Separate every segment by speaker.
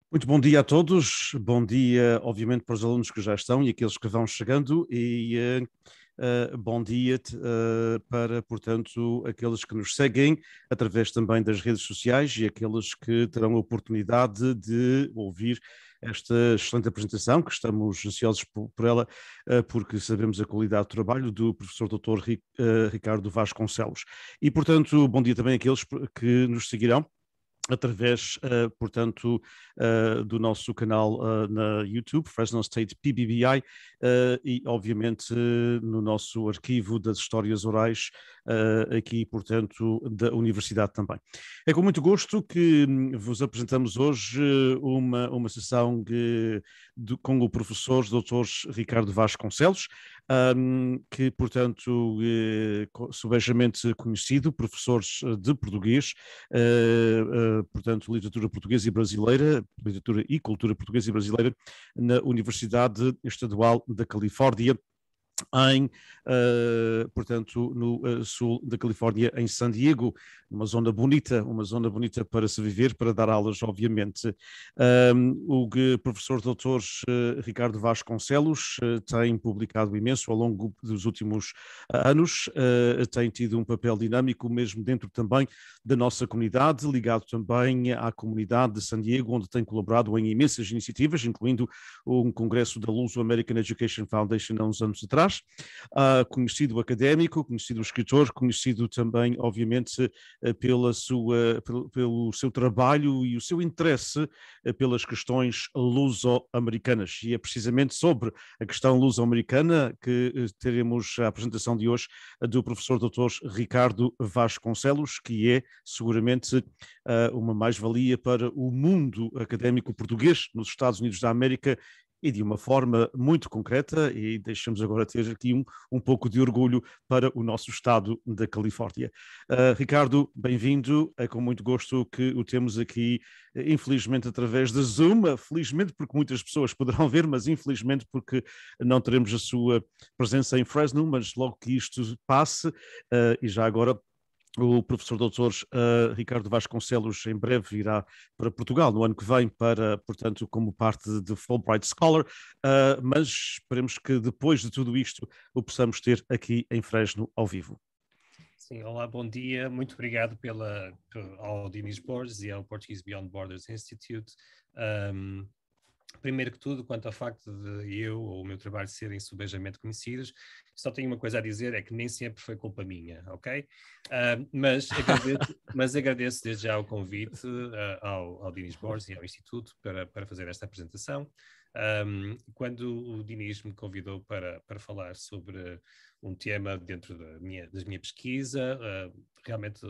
Speaker 1: Muito bom dia a todos, bom dia, obviamente, para os alunos que já estão e aqueles que vão chegando, bom dia para, portanto, aqueles que nos seguem através também das redes sociais e aqueles que terão a oportunidade de ouvir esta excelente apresentação, que estamos ansiosos por ela, porque sabemos a qualidade do trabalho do professor Dr. Ricardo Vasconcelos. E, portanto, bom dia também àqueles que nos seguirão através, portanto, do nosso canal na YouTube, Fresno State PBBI, e, obviamente, no nosso arquivo das histórias orais, aqui, portanto, da Universidade também. É com muito gosto que vos apresentamos hoje uma sessão com o professor Dr. Ricardo Vasconcelos, que, portanto, subejamente conhecido, professor de português, portanto, literatura portuguesa e brasileira, literatura e cultura portuguesa e brasileira, na Universidade Estadual da Califórnia, portanto, no sul da Califórnia, em San Diego, uma zona bonita para se viver, para dar aulas, obviamente. O professor Dr. Ricardo Vasconcelos tem publicado imenso ao longo dos últimos anos, tem tido um papel dinâmico mesmo dentro também da nossa comunidade, ligado também à comunidade de San Diego, onde tem colaborado em imensas iniciativas, incluindo um congresso da Luso American Education Foundation há uns anos atrás. Conhecido académico, conhecido escritor, conhecido também, obviamente, pelo seu trabalho e o seu interesse pelas questões luso-americanas. E é precisamente sobre a questão luso-americana que teremos a apresentação de hoje do professor Dr. Ricardo Vasconcelos, que é seguramente uma mais-valia para o mundo académico português nos Estados Unidos da América e de uma forma muito concreta, e deixamos agora ter aqui um pouco de orgulho para o nosso estado da Califórnia. Ricardo, bem-vindo, é com muito gosto que o temos aqui, infelizmente através da Zoom, felizmente porque muitas pessoas poderão ver, mas infelizmente porque não teremos a sua presença em Fresno, mas logo que isto passe, e já agora o professor doutor Ricardo Vasconcelos em breve irá para Portugal no ano que vem para, portanto, como parte de Fulbright Scholar, mas esperemos que depois de tudo isto o possamos ter aqui em Fresno ao vivo.
Speaker 2: Sim, olá, bom dia. Muito obrigado ao Dinis Borges e ao Portuguese Beyond Borders Institute. Primeiro que tudo, quanto ao facto de eu ou o meu trabalho serem subejamente conhecidos, só tenho uma coisa a dizer, é que nem sempre foi culpa minha, ok? Mas agradeço desde já o convite ao Dinis Borges e ao Instituto para fazer esta apresentação. Quando o Dinis me convidou para falar sobre um tema dentro das minha pesquisa, realmente,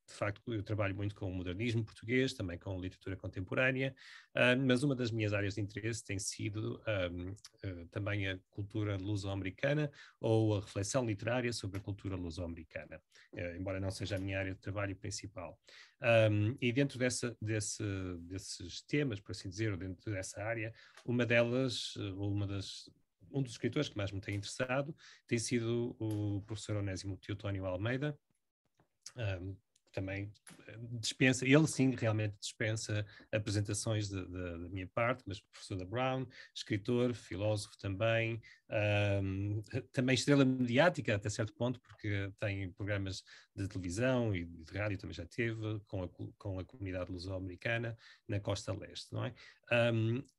Speaker 2: de facto, eu trabalho muito com o modernismo português, também com literatura contemporânea, mas uma das minhas áreas de interesse tem sido também a cultura luso-americana ou a reflexão literária sobre a cultura luso-americana, embora não seja a minha área de trabalho principal. E dentro desses temas, por assim dizer, ou dentro dessa área, um dos escritores que mais me tem interessado tem sido o professor Onésimo Teotónio Almeida. Também dispensa, ele sim realmente dispensa apresentações da minha parte, mas professor da Brown, escritor, filósofo também, também estrela mediática até certo ponto, porque tem programas de televisão e de rádio, também já teve, com a comunidade luso-americana na Costa Leste, não é?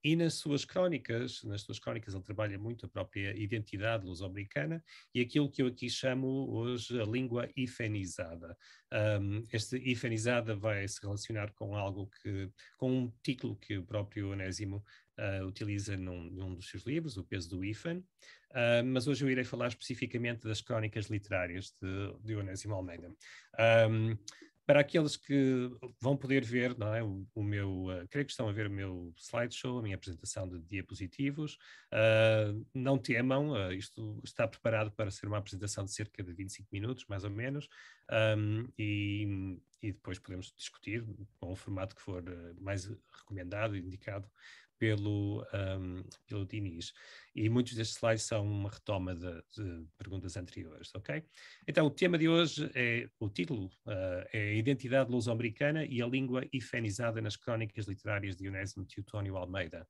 Speaker 2: E nas suas crónicas ele trabalha muito a própria identidade luso-americana e aquilo que eu aqui chamo hoje a língua ifenizada. Esta ifenizada vai se relacionar com com um título que o próprio Onésimo utiliza num dos seus livros, O Peso do Ifan, mas hoje eu irei falar especificamente das crónicas literárias de Onésimo Almeida. Para aqueles que vão poder ver, não é, creio que estão a ver o meu slideshow, a minha apresentação de diapositivos, não temam, isto está preparado para ser uma apresentação de cerca de 25 minutos, mais ou menos, e e depois podemos discutir com o formato que for mais recomendado e indicado pelo Diniz. E muitos destes slides são uma retoma de perguntas anteriores, ok? Então, o tema de hoje o título é a identidade luso-americana e a língua ifenizada nas crónicas literárias de Onésimo Teotónio Almeida.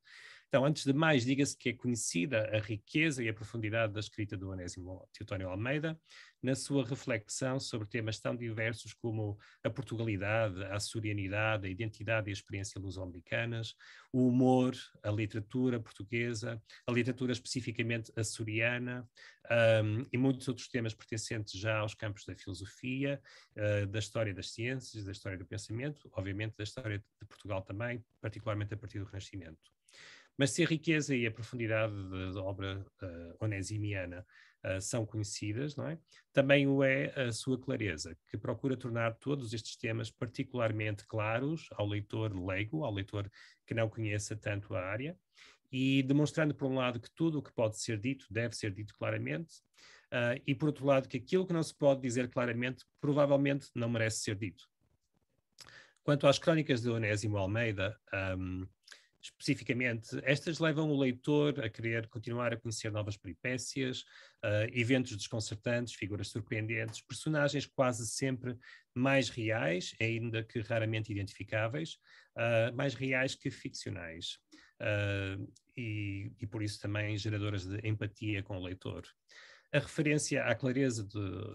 Speaker 2: Então, antes de mais, diga-se que é conhecida a riqueza e a profundidade da escrita do Onésimo Teotónio Almeida, na sua reflexão sobre temas tão diversos como a Portugalidade, a açorianidade, a identidade e a experiência luso-americanas, o humor, a literatura portuguesa, a literatura especificamente açoriana, e muitos outros temas pertencentes já aos campos da filosofia, da história das ciências, da história do pensamento, obviamente da história de Portugal também, particularmente a partir do Renascimento. Mas se a riqueza e a profundidade da obra onesimiana são conhecidas, não é? Também o é a sua clareza, que procura tornar todos estes temas particularmente claros ao leitor leigo, ao leitor que não conheça tanto a área, e demonstrando, por um lado, que tudo o que pode ser dito deve ser dito claramente, e, por outro lado, que aquilo que não se pode dizer claramente provavelmente não merece ser dito. Quanto às crónicas de Onésimo Almeida, especificamente, estas levam o leitor a querer continuar a conhecer novas peripécias, eventos desconcertantes, figuras surpreendentes, personagens quase sempre mais reais, ainda que raramente identificáveis, mais reais que ficcionais, e por isso também geradoras de empatia com o leitor. A referência à clareza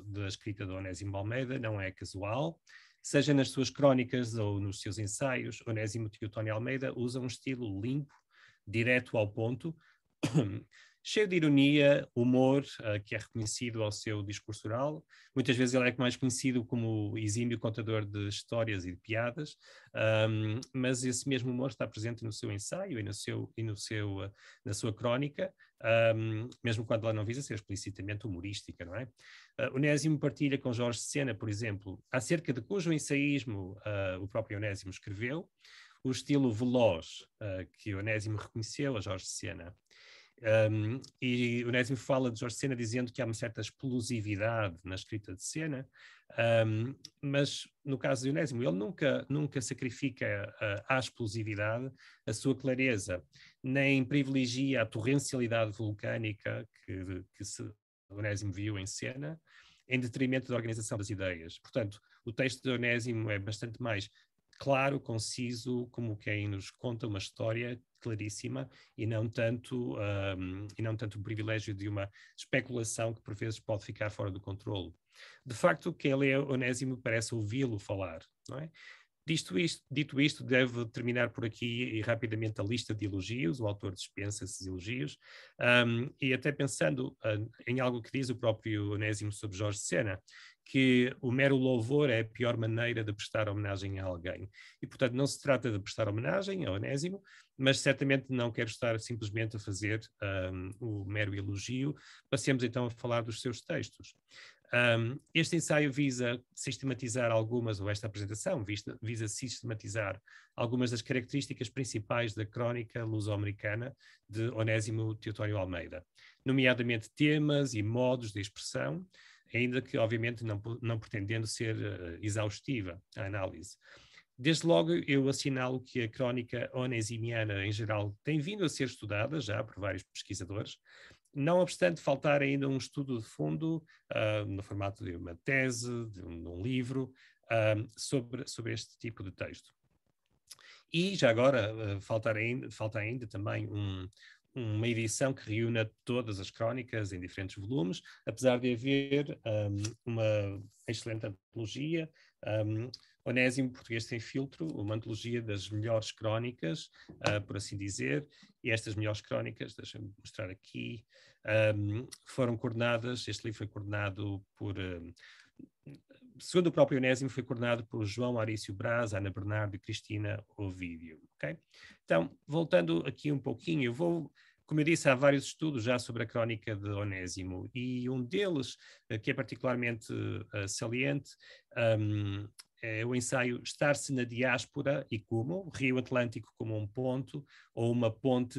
Speaker 2: da escrita de Onésimo Almeida não é casual. Seja nas suas crónicas ou nos seus ensaios, Onésimo Teotónio Almeida usa um estilo limpo, direto ao ponto, cheio de ironia, humor, que é reconhecido ao seu discurso oral. Muitas vezes ele é mais conhecido como exímio contador de histórias e de piadas, mas esse mesmo humor está presente no seu ensaio e na sua crónica, mesmo quando ela não visa ser explicitamente humorística, não é? Onésimo partilha com Jorge Sena, por exemplo, acerca de cujo ensaísmo o próprio Onésimo escreveu, o estilo veloz que Onésimo reconheceu a Jorge Sena. E Onésimo fala de Jorge Sena dizendo que há uma certa explosividade na escrita de Sena, mas no caso de Onésimo, ele nunca sacrifica à explosividade a sua clareza, nem privilegia a torrencialidade vulcânica que Onésimo viu em Sena, em detrimento da organização das ideias. Portanto, o texto de Onésimo é bastante mais claro, conciso, como quem nos conta uma história claríssima e não tanto o privilégio de uma especulação que por vezes pode ficar fora do controle. De facto, quem lê Onésimo parece ouvi-lo falar, não é? Dito isto, deve terminar por aqui e rapidamente a lista de elogios. O autor dispensa esses elogios, e até pensando em algo que diz o próprio Onésimo sobre Jorge Sena, que o mero louvor é a pior maneira de prestar homenagem a alguém. E, portanto, não se trata de prestar homenagem a Onésimo, mas certamente não quero estar simplesmente a fazer o mero elogio. Passemos então a falar dos seus textos. Este ensaio visa sistematizar ou esta apresentação visa sistematizar algumas das características principais da crónica luso-americana de Onésimo Teotónio Almeida, nomeadamente temas e modos de expressão, ainda que, obviamente, não pretendendo ser exaustiva a análise. Desde logo, eu assinalo que a crónica onesimiana, em geral, tem vindo a ser estudada já por vários pesquisadores, não obstante faltar ainda um estudo de fundo, no formato de uma tese, de um livro, sobre este tipo de texto. E, já agora, falta ainda também uma edição que reúna todas as crónicas em diferentes volumes, apesar de haver uma excelente antologia, Onésimo Português Sem Filtro, uma antologia das melhores crónicas, por assim dizer, e estas melhores crónicas, deixa-me mostrar aqui, foram coordenadas, este livro foi coordenado por... segundo o próprio Onésimo, foi coordenado por João Arício Braz, Ana Bernardo e Cristina Ovídio. Okay? Então, voltando aqui um pouquinho, como eu disse, há vários estudos já sobre a crónica de Onésimo, e um deles, que é particularmente saliente, é o ensaio Estar-se na Diáspora e como, Rio Atlântico como um ponto, ou uma ponte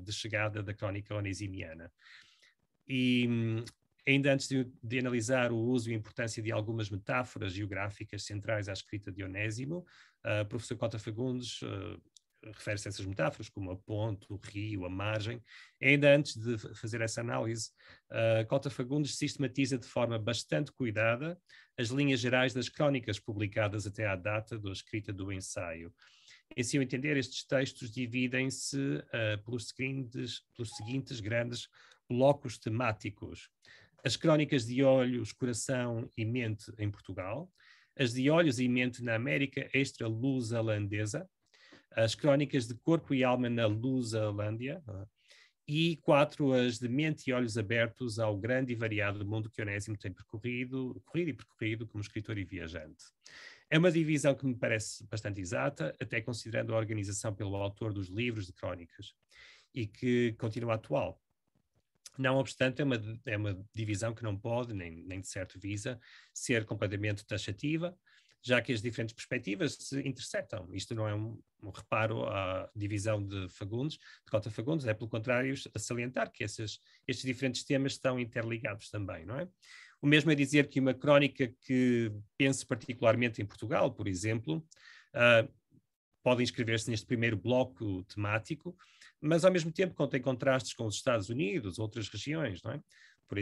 Speaker 2: de chegada da crónica onesimiana. E Ainda antes de analisar o uso e a importância de algumas metáforas geográficas centrais à escrita de Onésimo, o professor Cota Fagundes refere-se a essas metáforas, como a ponte, o rio, a margem. Ainda antes de fazer essa análise, Cota Fagundes sistematiza de forma bastante cuidada as linhas gerais das crónicas publicadas até à data da escrita do ensaio. Em seu entender, estes textos dividem-se pelos seguintes grandes blocos temáticos: as crónicas de olhos, coração e mente em Portugal, as de olhos e mente na América extra-lusa-holandesa, as crónicas de corpo e alma na Lusa-Lândia, e 4, as de mente e olhos abertos ao grande e variado mundo que Onésimo tem percorrido como escritor e viajante. É uma divisão que me parece bastante exata, até considerando a organização pelo autor dos livros de crónicas, e que continua atual. Não obstante, é uma divisão que não pode, nem de certo visa, ser completamente taxativa, já que as diferentes perspectivas se interceptam. Isto não é um reparo à divisão de Cota Fagundes, é pelo contrário a salientar que estes diferentes temas estão interligados também, não é? O mesmo é dizer que uma crónica que pense particularmente em Portugal, por exemplo, pode inscrever-se neste primeiro bloco temático, mas ao mesmo tempo contém contrastes com os Estados Unidos, outras regiões, não é? Por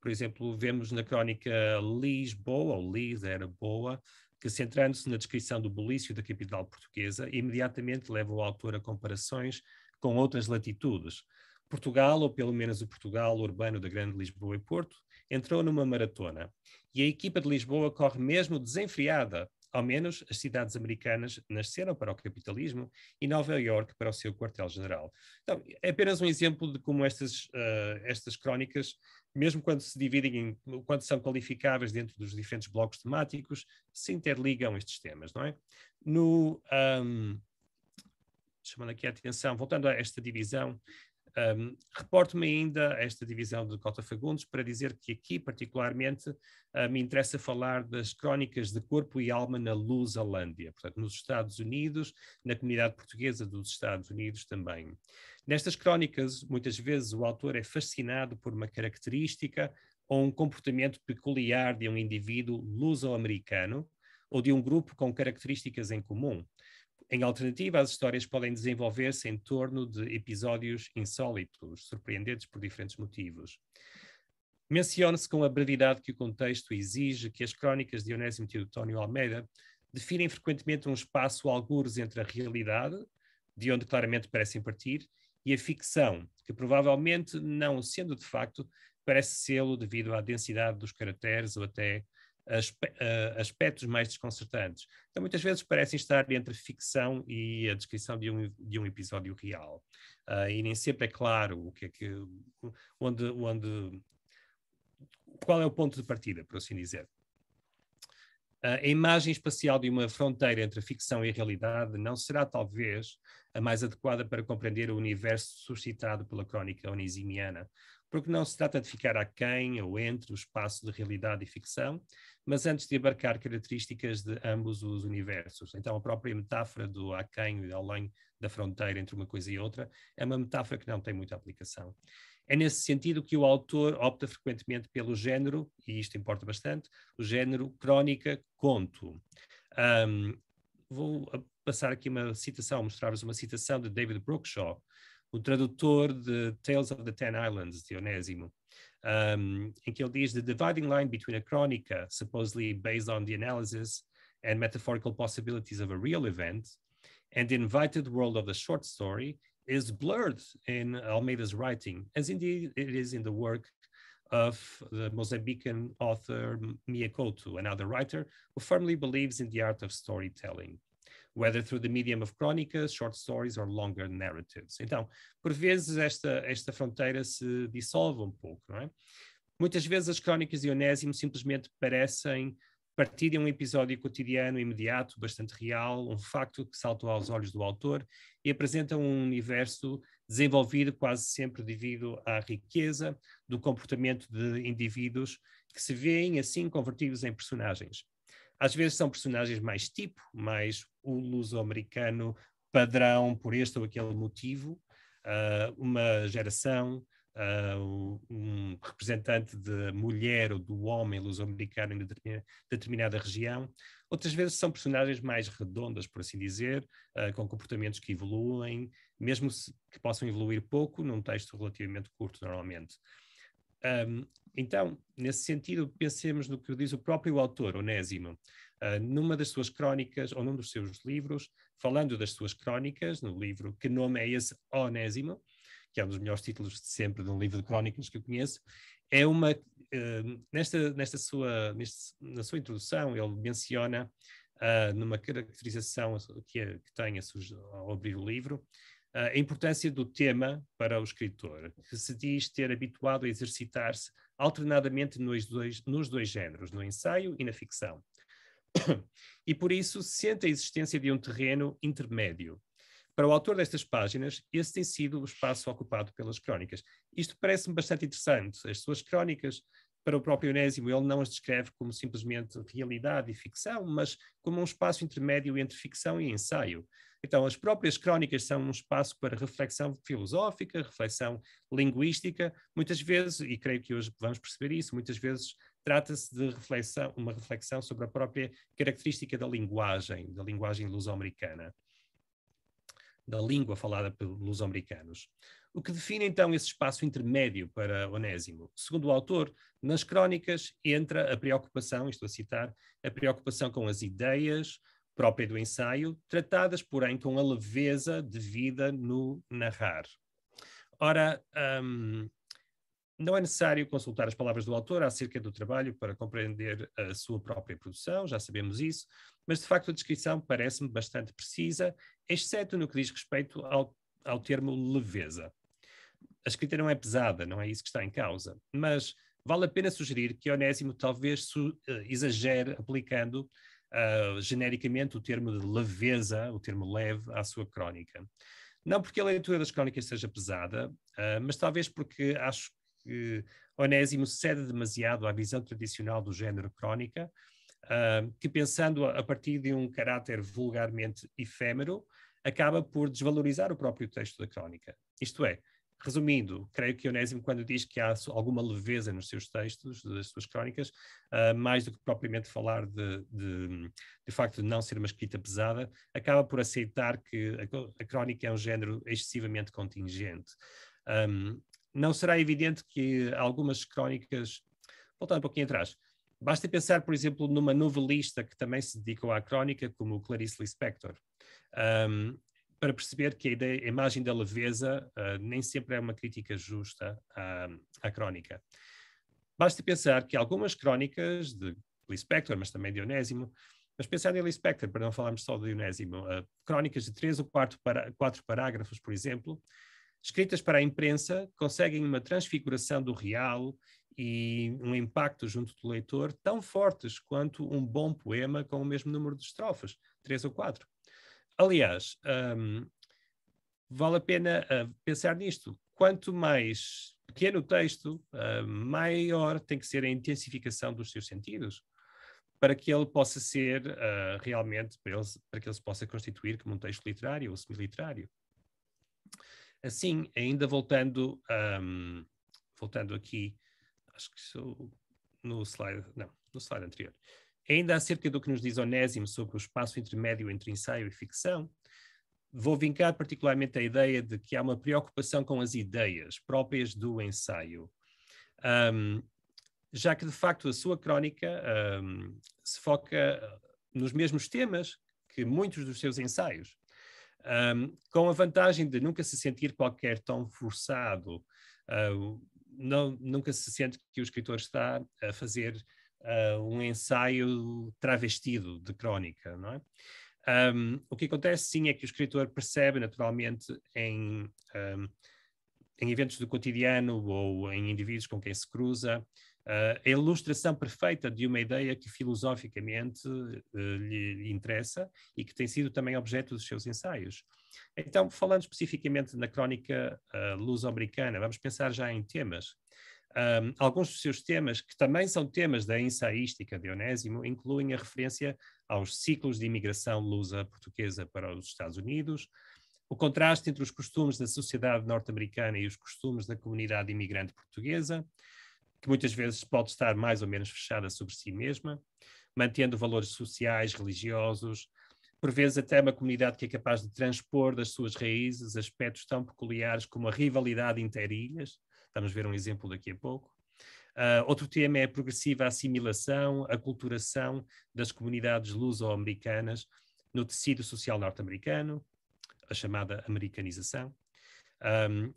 Speaker 2: exemplo, vemos na crónica Lisboa, ou Lis era boa, que, centrando-se na descrição do bulício da capital portuguesa, imediatamente leva o autor a comparações com outras latitudes. Portugal, ou pelo menos o Portugal urbano da Grande Lisboa e Porto, entrou numa maratona. E a equipa de Lisboa corre mesmo desenfreada. Ao menos as cidades americanas nasceram para o capitalismo e Nova Iorque para o seu quartel-general. Então, é apenas um exemplo de como estas crónicas, mesmo quando se dividem, quando são qualificáveis dentro dos diferentes blocos temáticos, se interligam estes temas, não é? Chamando aqui a atenção, voltando a esta divisão, reporto-me ainda a esta divisão de Cota Fagundes para dizer que aqui, particularmente, me interessa falar das crónicas de corpo e alma na Lusa-Lândia, portanto, nos Estados Unidos, na comunidade portuguesa dos Estados Unidos também. Nestas crónicas, muitas vezes o autor é fascinado por uma característica ou um comportamento peculiar de um indivíduo luso-americano ou de um grupo com características em comum. Em alternativa, as histórias podem desenvolver-se em torno de episódios insólitos, surpreendentes por diferentes motivos. Menciona-se com a brevidade que o contexto exige que as crónicas de Onésimo Teotónio Almeida definem frequentemente um espaço algures entre a realidade, de onde claramente parecem partir, e a ficção, que provavelmente, não sendo de facto, parece sê-lo devido à densidade dos caracteres ou até aspectos mais desconcertantes. Então, muitas vezes parecem estar entre ficção e a descrição de um episódio real. E nem sempre é claro o que é que, qual é o ponto de partida, por assim dizer. A imagem espacial de uma fronteira entre a ficção e a realidade não será, talvez, a mais adequada para compreender o universo suscitado pela crónica onesimiana, porque não se trata de ficar aquém ou entre o espaço de realidade e ficção, mas antes de abarcar características de ambos os universos. Então, a própria metáfora do aquém e além da fronteira entre uma coisa e outra é uma metáfora que não tem muita aplicação. É nesse sentido que o autor opta frequentemente pelo género, e isto importa bastante, o género crónica-conto. Vou passar aqui uma citação, mostrar-vos uma citação de David Brookshaw, o tradutor de Tales of the Ten Islands, de Onésimo, em que ele diz: "The dividing line between a chronica, supposedly based on the analysis and metaphorical possibilities of a real event, and the invited world of the short story is blurred in Almeida's writing, as indeed it is in the work of the Mozambican author Mia Couto, another writer who firmly believes in the art of storytelling, whether through the medium of crónicas, short stories or longer narratives." Então, por vezes esta fronteira se dissolve um pouco, não é? Muitas vezes as crónicas de Onésimo simplesmente parecem partir de um episódio cotidiano imediato, bastante real, um facto que saltou aos olhos do autor e apresenta um universo desenvolvido quase sempre devido à riqueza do comportamento de indivíduos que se veem assim convertidos em personagens. Às vezes são personagens mais tipo, mais o luso-americano padrão por este ou aquele motivo, uma geração, um representante de mulher ou do homem luso-americano em determinada região. Outras vezes são personagens mais redondas, por assim dizer, com comportamentos que evoluem, mesmo que possam evoluir pouco num texto relativamente curto, normalmente. Então, nesse sentido, pensemos no que diz o próprio autor, Onésimo, numa das suas crónicas, ou num dos seus livros, falando das suas crónicas, no livro Que Nome é Esse, Onésimo, que é um dos melhores títulos de sempre de um livro de crónicas que eu conheço, é uma, na sua introdução, ele menciona, numa caracterização que tem ao abrir o livro, a importância do tema para o escritor, que se diz ter habituado a exercitar-se alternadamente nos dois géneros, no ensaio e na ficção. E por isso sente a existência de um terreno intermédio. Para o autor destas páginas, esse tem sido o espaço ocupado pelas crónicas. Isto parece-me bastante interessante. As suas crónicas, para o próprio Onésimo, ele não as descreve como simplesmente realidade e ficção, mas como um espaço intermédio entre ficção e ensaio. Então, as próprias crónicas são um espaço para reflexão filosófica, reflexão linguística, muitas vezes, e creio que hoje vamos perceber isso, muitas vezes trata-se de uma reflexão sobre a própria característica da linguagem luso-americana, da língua falada pelos luso-americanos. O que define então esse espaço intermédio para Onésimo? Segundo o autor, nas crónicas entra a preocupação, estou a citar, a preocupação com as ideias própria do ensaio, tratadas, porém, com a leveza devida no narrar. Ora, não é necessário consultar as palavras do autor acerca do trabalho para compreender a sua própria produção, já sabemos isso, mas de facto a descrição parece-me bastante precisa, exceto no que diz respeito ao termo leveza. A escrita não é pesada, não é isso que está em causa, mas vale a pena sugerir que Onésimo talvez exagere aplicando genericamente o termo de leveza, o termo leve, à sua crónica. Não porque a leitura das crónicas seja pesada, mas talvez porque acho que Onésimo cede demasiado à visão tradicional do género crónica, que pensando a partir de um caráter vulgarmente efêmero, acaba por desvalorizar o próprio texto da crónica. Isto é, resumindo, creio que Onésimo, quando diz que há alguma leveza nos seus textos, das suas crónicas, mais do que propriamente falar de facto de não ser uma escrita pesada, acaba por aceitar que a crónica é um género excessivamente contingente. Não será evidente que algumas crónicas, voltando um pouquinho atrás, basta pensar, por exemplo, numa novelista que também se dedicou à crónica, como Clarice Lispector, para perceber que a imagem da leveza nem sempre é uma crítica justa à crónica. Basta pensar que algumas crónicas de Lispector, mas também de Onésimo, mas pensar em Lispector, para não falarmos só de Onésimo, crónicas de 3 ou 4 parágrafos, por exemplo, escritas para a imprensa, conseguem uma transfiguração do real e um impacto junto do leitor tão fortes quanto um bom poema com o mesmo número de estrofes, 3 ou 4. Aliás, vale a pena pensar nisto. Quanto mais pequeno o texto, maior tem que ser a intensificação dos seus sentidos, para que ele possa ser realmente, para que ele se possa constituir como um texto literário ou semiliterário. Assim, ainda voltando aqui, acho que sou no slide anterior, ainda acerca do que nos diz Onésimo sobre o espaço intermédio entre ensaio e ficção, vou vincar particularmente a ideia de que há uma preocupação com as ideias próprias do ensaio, já que de facto a sua crónica se foca nos mesmos temas que muitos dos seus ensaios, com a vantagem de nunca se sentir qualquer tom forçado, nunca se sente que o escritor está a fazer um ensaio travestido de crónica, não é? O que acontece, sim, é que o escritor percebe naturalmente em eventos do cotidiano ou em indivíduos com quem se cruza a ilustração perfeita de uma ideia que filosoficamente lhe interessa e que tem sido também objeto dos seus ensaios. Então, falando especificamente na crónica luso-americana, vamos pensar já em temas. Alguns dos seus temas, que também são temas da ensaística de Onésimo, incluem a referência aos ciclos de imigração lusa-portuguesa para os Estados Unidos, O contraste entre os costumes da sociedade norte-americana e os costumes da comunidade imigrante portuguesa, que muitas vezes pode estar mais ou menos fechada sobre si mesma, mantendo valores sociais, religiosos, por vezes até uma comunidade que é capaz de transpor das suas raízes aspectos tão peculiares como a rivalidade interilhas. Vamos ver um exemplo daqui a pouco. Outro tema é a progressiva assimilação, aculturação das comunidades luso-americanas no tecido social norte-americano, a chamada americanização,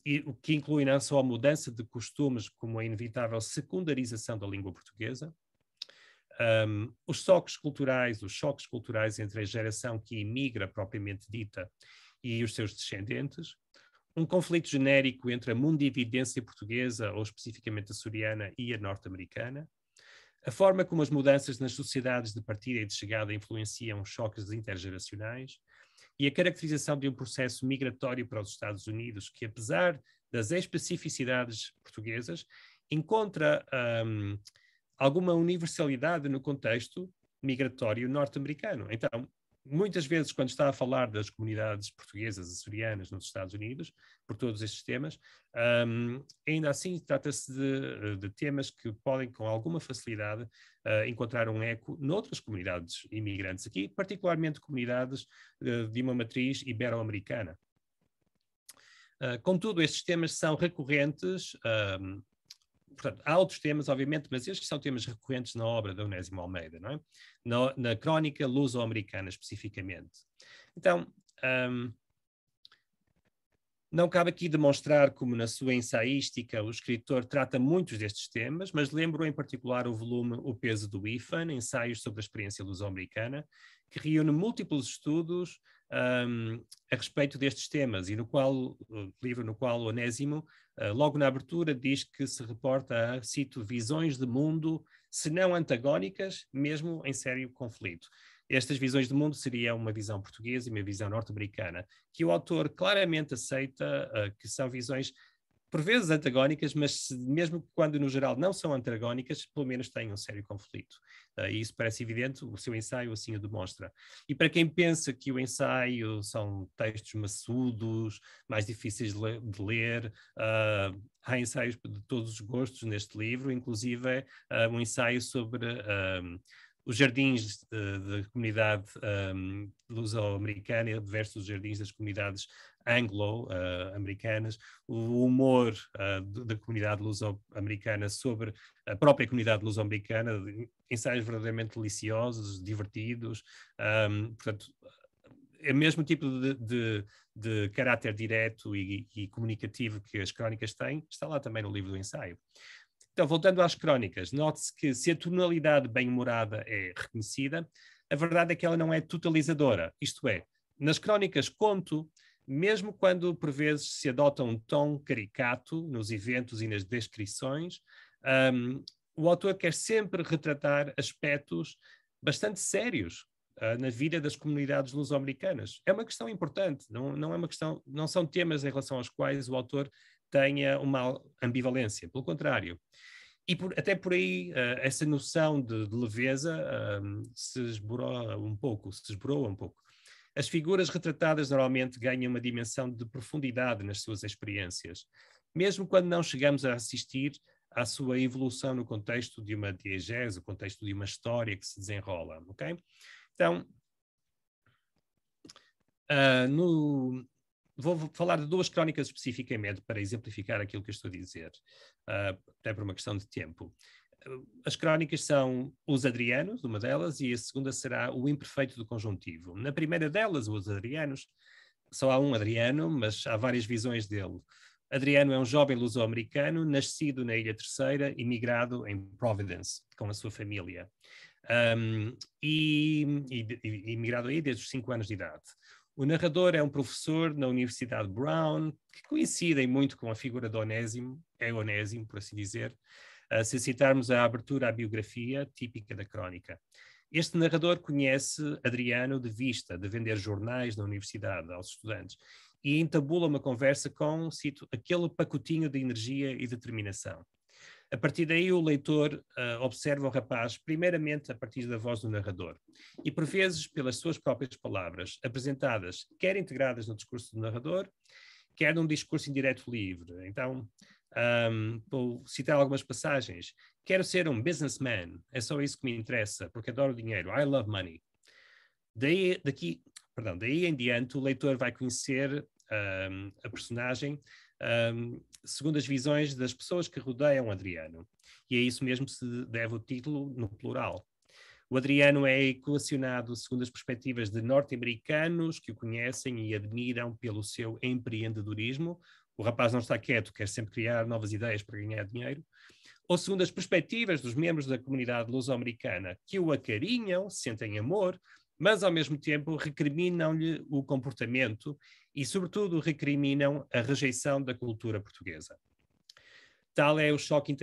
Speaker 2: e o que inclui não só a mudança de costumes, como a inevitável secundarização da língua portuguesa, os choques culturais entre a geração que imigra propriamente dita e os seus descendentes, um conflito genérico entre a mundividência portuguesa, ou especificamente açoriana, e a norte-americana, a forma como as mudanças nas sociedades de partida e de chegada influenciam os choques intergeracionais e a caracterização de um processo migratório para os Estados Unidos que, apesar das especificidades portuguesas, encontra alguma universalidade no contexto migratório norte-americano. Então, muitas vezes, quando está a falar das comunidades portuguesas, açorianas, nos Estados Unidos, por todos estes temas, ainda assim trata-se de temas que podem, com alguma facilidade, encontrar um eco noutras comunidades imigrantes aqui, particularmente comunidades de uma matriz ibero-americana. Contudo, estes temas são recorrentes. Portanto, há outros temas, obviamente, mas estes são temas recorrentes na obra de Onésimo Almeida, não é? Na crónica luso-americana, especificamente. Então, não cabe aqui demonstrar como na sua ensaística o escritor trata muitos destes temas, mas lembro em particular o volume O Peso do IFAN, Ensaios sobre a Experiência Luso-Americana, que reúne múltiplos estudos a respeito destes temas, e livro no qual Onésimo, logo na abertura, diz que se reporta a, cito, visões de mundo, se não antagónicas, mesmo em sério conflito. Estas visões de mundo seriam uma visão portuguesa e uma visão norte-americana, que o autor claramente aceita que são visões, por vezes, antagónicas, mas mesmo quando, no geral, não são antagónicas, pelo menos têm um sério conflito. E isso parece evidente, o seu ensaio assim o demonstra. E para quem pensa que o ensaio são textos maçudos, mais difíceis de ler, há ensaios de todos os gostos neste livro, inclusive um ensaio sobre os jardins da comunidade luso-americana versus os jardins das comunidades anglo-americanas, o humor da comunidade luso-americana sobre a própria comunidade luso-americana, ensaios verdadeiramente deliciosos, divertidos, portanto, é o mesmo tipo de caráter direto e comunicativo que as crónicas têm, está lá também no livro do ensaio. Então, voltando às crónicas, note-se que se a tonalidade bem-humorada é reconhecida, a verdade é que ela não é totalizadora. Isto é, nas crónicas conto, mesmo quando por vezes se adota um tom caricato nos eventos e nas descrições, o autor quer sempre retratar aspectos bastante sérios na vida das comunidades luso-americanas. É uma questão importante, não é uma questão, não são temas em relação aos quais o autor tenha uma ambivalência, pelo contrário. E até por aí, essa noção de leveza se esboroa um pouco. As figuras retratadas normalmente ganham uma dimensão de profundidade nas suas experiências, mesmo quando não chegamos a assistir à sua evolução no contexto de uma diegese, no contexto de uma história que se desenrola, ok? Então, vou falar de duas crónicas especificamente para exemplificar aquilo que eu estou a dizer, até por uma questão de tempo. As crónicas são Os Adrianos, uma delas, e a segunda será O Imperfeito do Conjuntivo. Na primeira delas, Os Adrianos, só há um Adriano, mas há várias visões dele. Adriano é um jovem luso-americano, nascido na Ilha Terceira, imigrado em Providence, com a sua família. E imigrado aí desde os 5 anos de idade. O narrador é um professor na Universidade Brown, que coincidem muito com a figura de Onésimo, é Onésimo, por assim dizer, se citarmos a abertura à biografia típica da crónica. Este narrador conhece Adriano de vista, de vender jornais na universidade aos estudantes, e entabula uma conversa com, cito, aquele pacotinho de energia e determinação. A partir daí, o leitor observa o rapaz, primeiramente a partir da voz do narrador, e por vezes pelas suas próprias palavras, apresentadas, quer integradas no discurso do narrador, quer num discurso indireto livre. Então, vou citar algumas passagens. Quero ser um businessman, é só isso que me interessa, porque adoro dinheiro. I love money. Daí em diante, o leitor vai conhecer a personagem segundo as visões das pessoas que rodeiam Adriano. E é isso mesmo que se deve o título no plural. O Adriano é equacionado segundo as perspectivas de norte-americanos que o conhecem e admiram pelo seu empreendedorismo. O rapaz não está quieto, quer sempre criar novas ideias para ganhar dinheiro. Ou segundo as perspectivas dos membros da comunidade luso-americana que o acarinham, sentem amor, mas ao mesmo tempo recriminam-lhe o comportamento e, sobretudo, recriminam a rejeição da cultura portuguesa. Tal é o choque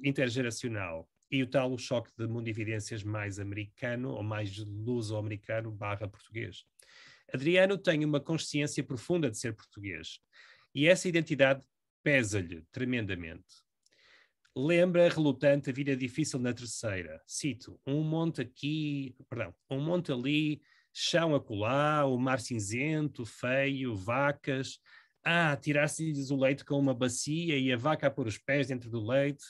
Speaker 2: intergeracional e o choque de mundividências mais americano ou mais luso-americano / português. Adriano tem uma consciência profunda de ser português e essa identidade pesa-lhe tremendamente. Lembra relutante a vida difícil na terceira. Cito, um monte ali, chão acolá, o mar cinzento, feio, vacas. Tirar-se-lhes o leite com uma bacia e a vaca a pôr os pés dentro do leite.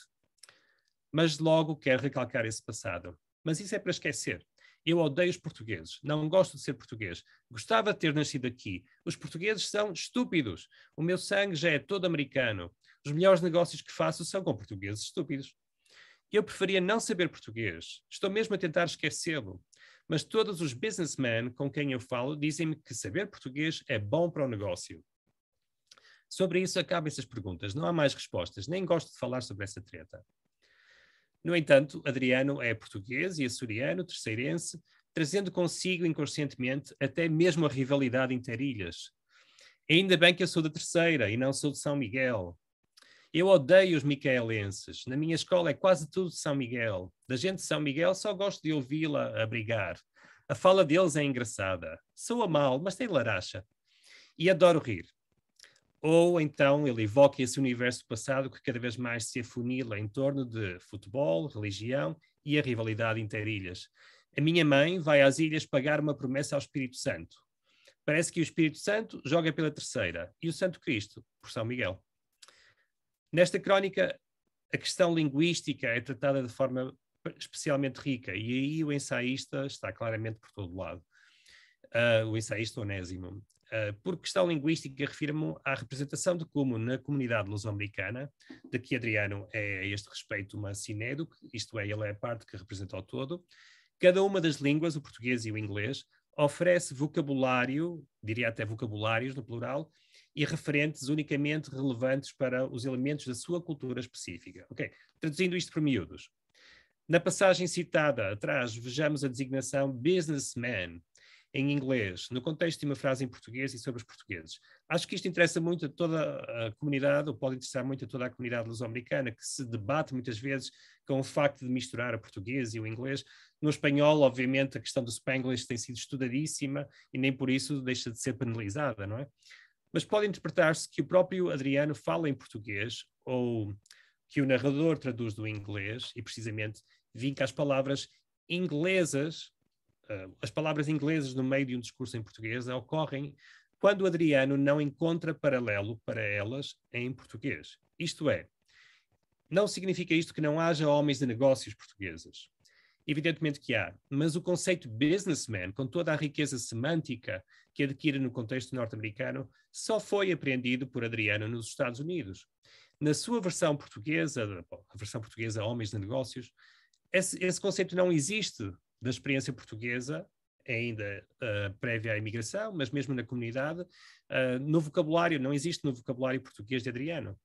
Speaker 2: Mas logo quer recalcar esse passado. Mas isso é para esquecer. Eu odeio os portugueses. Não gosto de ser português. Gostava de ter nascido aqui. Os portugueses são estúpidos. O meu sangue já é todo americano. Os melhores negócios que faço são com portugueses estúpidos. Eu preferia não saber português. Estou mesmo a tentar esquecê-lo. Mas todos os businessmen com quem eu falo dizem-me que saber português é bom para o negócio. Sobre isso acabam-se as perguntas. Não há mais respostas. Nem gosto de falar sobre essa treta. No entanto, Adriano é português e açoriano, terceirense, trazendo consigo inconscientemente até mesmo a rivalidade interilhas. Ainda bem que eu sou da Terceira e não sou de São Miguel. Eu odeio os micaelenses. Na minha escola é quase tudo de São Miguel. Da gente de São Miguel só gosto de ouvi-la a brigar. A fala deles é engraçada. Soa mal, mas tem laracha. E adoro rir. Ou então ele evoca esse universo passado que cada vez mais se afunila em torno de futebol, religião e a rivalidade interilhas. A minha mãe vai às ilhas pagar uma promessa ao Espírito Santo. Parece que o Espírito Santo joga pela Terceira e o Santo Cristo por São Miguel. Nesta crónica, a questão linguística é tratada de forma especialmente rica e aí o ensaísta está claramente por todo lado. O ensaísta Onésimo. Por questão linguística, refiro-me à representação de como na comunidade luso-americana, de que Adriano é a este respeito uma sinédo, isto é, ele é a parte que representa o todo, cada uma das línguas, o português e o inglês, oferece vocabulário, diria até vocabulários no plural, e referentes unicamente relevantes para os elementos da sua cultura específica. Ok, traduzindo isto por miúdos. Na passagem citada atrás, vejamos a designação businessman, em inglês, no contexto de uma frase em português e sobre os portugueses. Acho que isto interessa muito a toda a comunidade, ou pode interessar muito a toda a comunidade luso-americana, que se debate muitas vezes com o facto de misturar o português e o inglês. No espanhol, obviamente, a questão do Spanglish tem sido estudadíssima e nem por isso deixa de ser penalizada, não é? Mas pode interpretar-se que o próprio Adriano fala em português ou que o narrador traduz do inglês e precisamente vinca as palavras inglesas. As palavras inglesas no meio de um discurso em português ocorrem quando o Adriano não encontra paralelo para elas em português. Isto é, não significa isto que não haja homens de negócios portugueses. Evidentemente que há, mas o conceito businessman, com toda a riqueza semântica que adquire no contexto norte-americano, só foi apreendido por Adriano nos Estados Unidos. Na sua versão portuguesa, a versão portuguesa Homens de Negócios, esse conceito não existe da experiência portuguesa, ainda prévia à imigração, mas mesmo na comunidade, no vocabulário, não existe no vocabulário português de Adriano.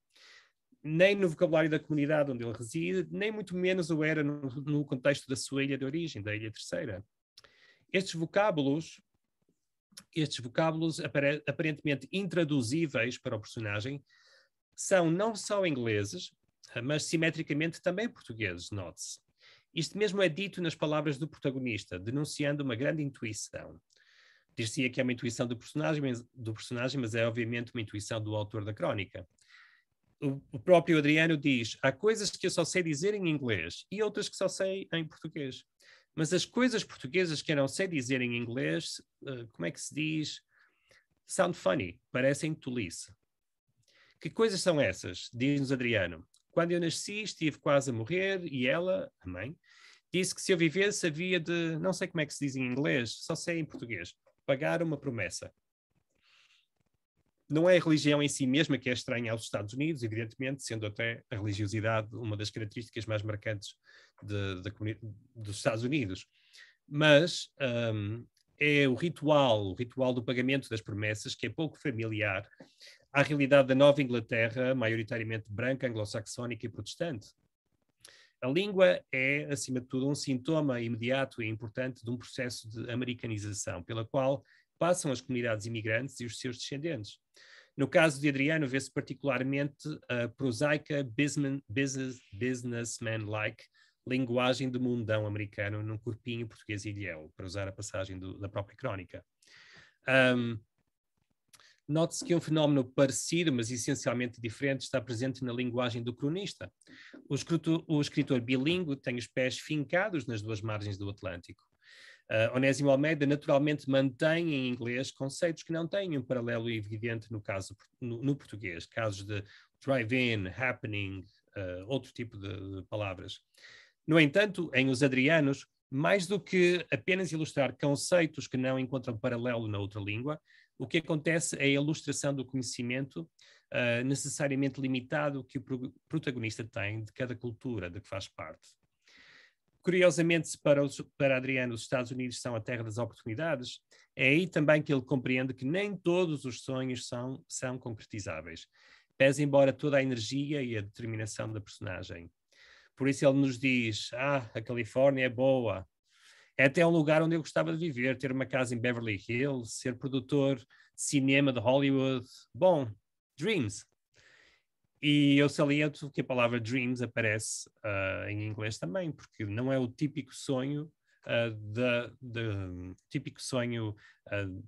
Speaker 2: Nem no vocabulário da comunidade onde ele reside, nem muito menos o era no contexto da sua ilha de origem, da Ilha Terceira. Estes vocábulos aparentemente intraduzíveis para o personagem, são não só ingleses, mas simetricamente também portugueses, note-se. Isto mesmo é dito nas palavras do protagonista, denunciando uma grande intuição. Dir-se-ia que é uma intuição do personagem, mas é obviamente uma intuição do autor da crónica. o próprio Adriano diz, há coisas que eu só sei dizer em inglês e outras que só sei em português. Mas as coisas portuguesas que eu não sei dizer em inglês, como é que se diz? Sound funny, parecem tolice. Que coisas são essas? Diz-nos Adriano. Quando eu nasci, estive quase a morrer e ela, a mãe, disse que se eu vivesse havia de, não sei como é que se diz em inglês, só sei em português, pagar uma promessa. Não é a religião em si mesma que é estranha aos Estados Unidos, evidentemente, sendo até a religiosidade uma das características mais marcantes dos Estados Unidos. Mas é o ritual do pagamento das promessas que é pouco familiar à realidade da Nova Inglaterra, maioritariamente branca, anglo-saxónica e protestante. A língua é, acima de tudo, um sintoma imediato e importante de um processo de americanização, pela qual passam as comunidades imigrantes e os seus descendentes. No caso de Adriano, vê-se particularmente a prosaica, businessman-like linguagem de mundão americano num corpinho português ilhéu, para usar a passagem da própria crónica. Note-se que um fenómeno parecido, mas essencialmente diferente, está presente na linguagem do cronista. O escritor bilíngue tem os pés fincados nas duas margens do Atlântico. Onésimo Almeida naturalmente mantém em inglês conceitos que não têm um paralelo evidente no português, casos de drive-in, happening, outro tipo de palavras. No entanto, em Os Adrianos, mais do que apenas ilustrar conceitos que não encontram paralelo na outra língua, o que acontece é a ilustração do conhecimento necessariamente limitado que o protagonista tem de cada cultura de que faz parte. Curiosamente, se para Adriano os Estados Unidos são a terra das oportunidades, é aí também que ele compreende que nem todos os sonhos são concretizáveis, pese embora toda a energia e a determinação da personagem. Por isso ele nos diz, a Califórnia é boa, é até um lugar onde eu gostava de viver, ter uma casa em Beverly Hills, ser produtor de cinema de Hollywood. Bom, dreams. E eu saliento que a palavra dreams aparece em inglês também, porque não é o típico sonho típico sonho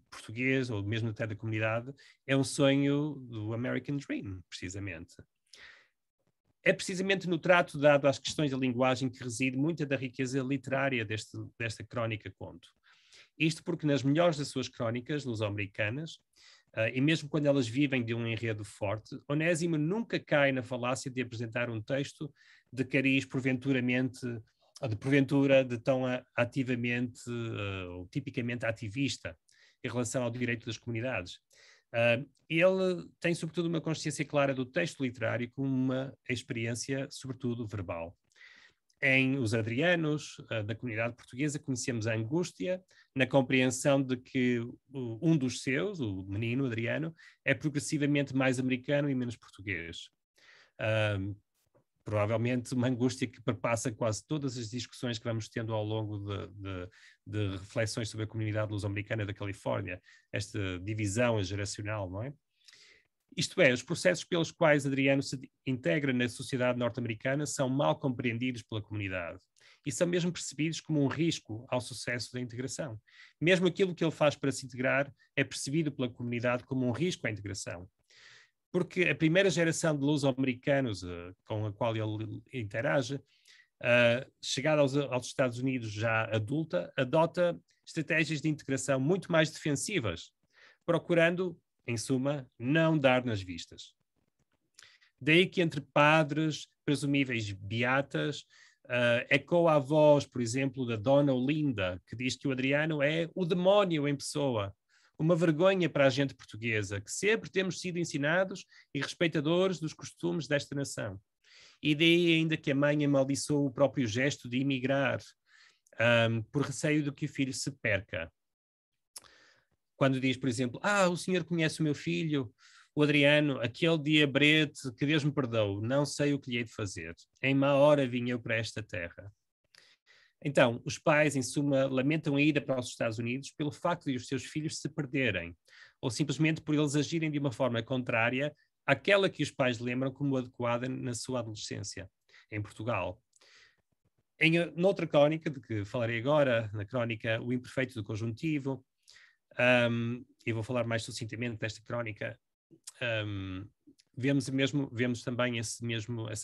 Speaker 2: português, ou mesmo até da comunidade, é um sonho do American Dream, precisamente. É precisamente no trato dado às questões da linguagem que reside muita da riqueza literária desta crónica-conto. Isto porque nas melhores das suas crónicas luso-americanas, e mesmo quando elas vivem de um enredo forte, Onésimo nunca cai na falácia de apresentar um texto de cariz porventura de tão ativamente ou tipicamente ativista em relação ao direito das comunidades. Ele tem, sobretudo, uma consciência clara do texto literário como uma experiência, sobretudo, verbal. Em Os Adrianos, da comunidade portuguesa, conhecemos a angústia na compreensão de que um dos seus, o menino Adriano, é progressivamente mais americano e menos português. Provavelmente uma angústia que perpassa quase todas as discussões que vamos tendo ao longo de reflexões sobre a comunidade luso-americana da Califórnia, esta divisão geracional, não é? Isto é, os processos pelos quais Adriano se integra na sociedade norte-americana são mal compreendidos pela comunidade e são mesmo percebidos como um risco ao sucesso da integração. Mesmo aquilo que ele faz para se integrar é percebido pela comunidade como um risco à integração. Porque a primeira geração de luso-americanos com a qual ele interage, chegada aos Estados Unidos já adulta, adota estratégias de integração muito mais defensivas, procurando, em suma, não dar nas vistas. Daí que entre padres, presumíveis beatas, ecoa a voz, por exemplo, da Dona Olinda, que diz que o Adriano é o demónio em pessoa, uma vergonha para a gente portuguesa, que sempre temos sido ensinados e respeitadores dos costumes desta nação. E daí ainda que a mãe amaldiçoou o próprio gesto de emigrar, por receio de que o filho se perca. Quando diz, por exemplo, o senhor conhece o meu filho, o Adriano, aquele diabrete, que Deus me perdoe, não sei o que lhe hei de fazer. Em má hora vim eu para esta terra. Então, os pais, em suma, lamentam a ida para os Estados Unidos pelo facto de os seus filhos se perderem, ou simplesmente por eles agirem de uma forma contrária àquela que os pais lembram como adequada na sua adolescência, em Portugal. Noutra crónica, de que falarei agora, na crónica O Imperfeito do Conjuntivo, e vou falar mais sucintamente desta crónica, vemos também essa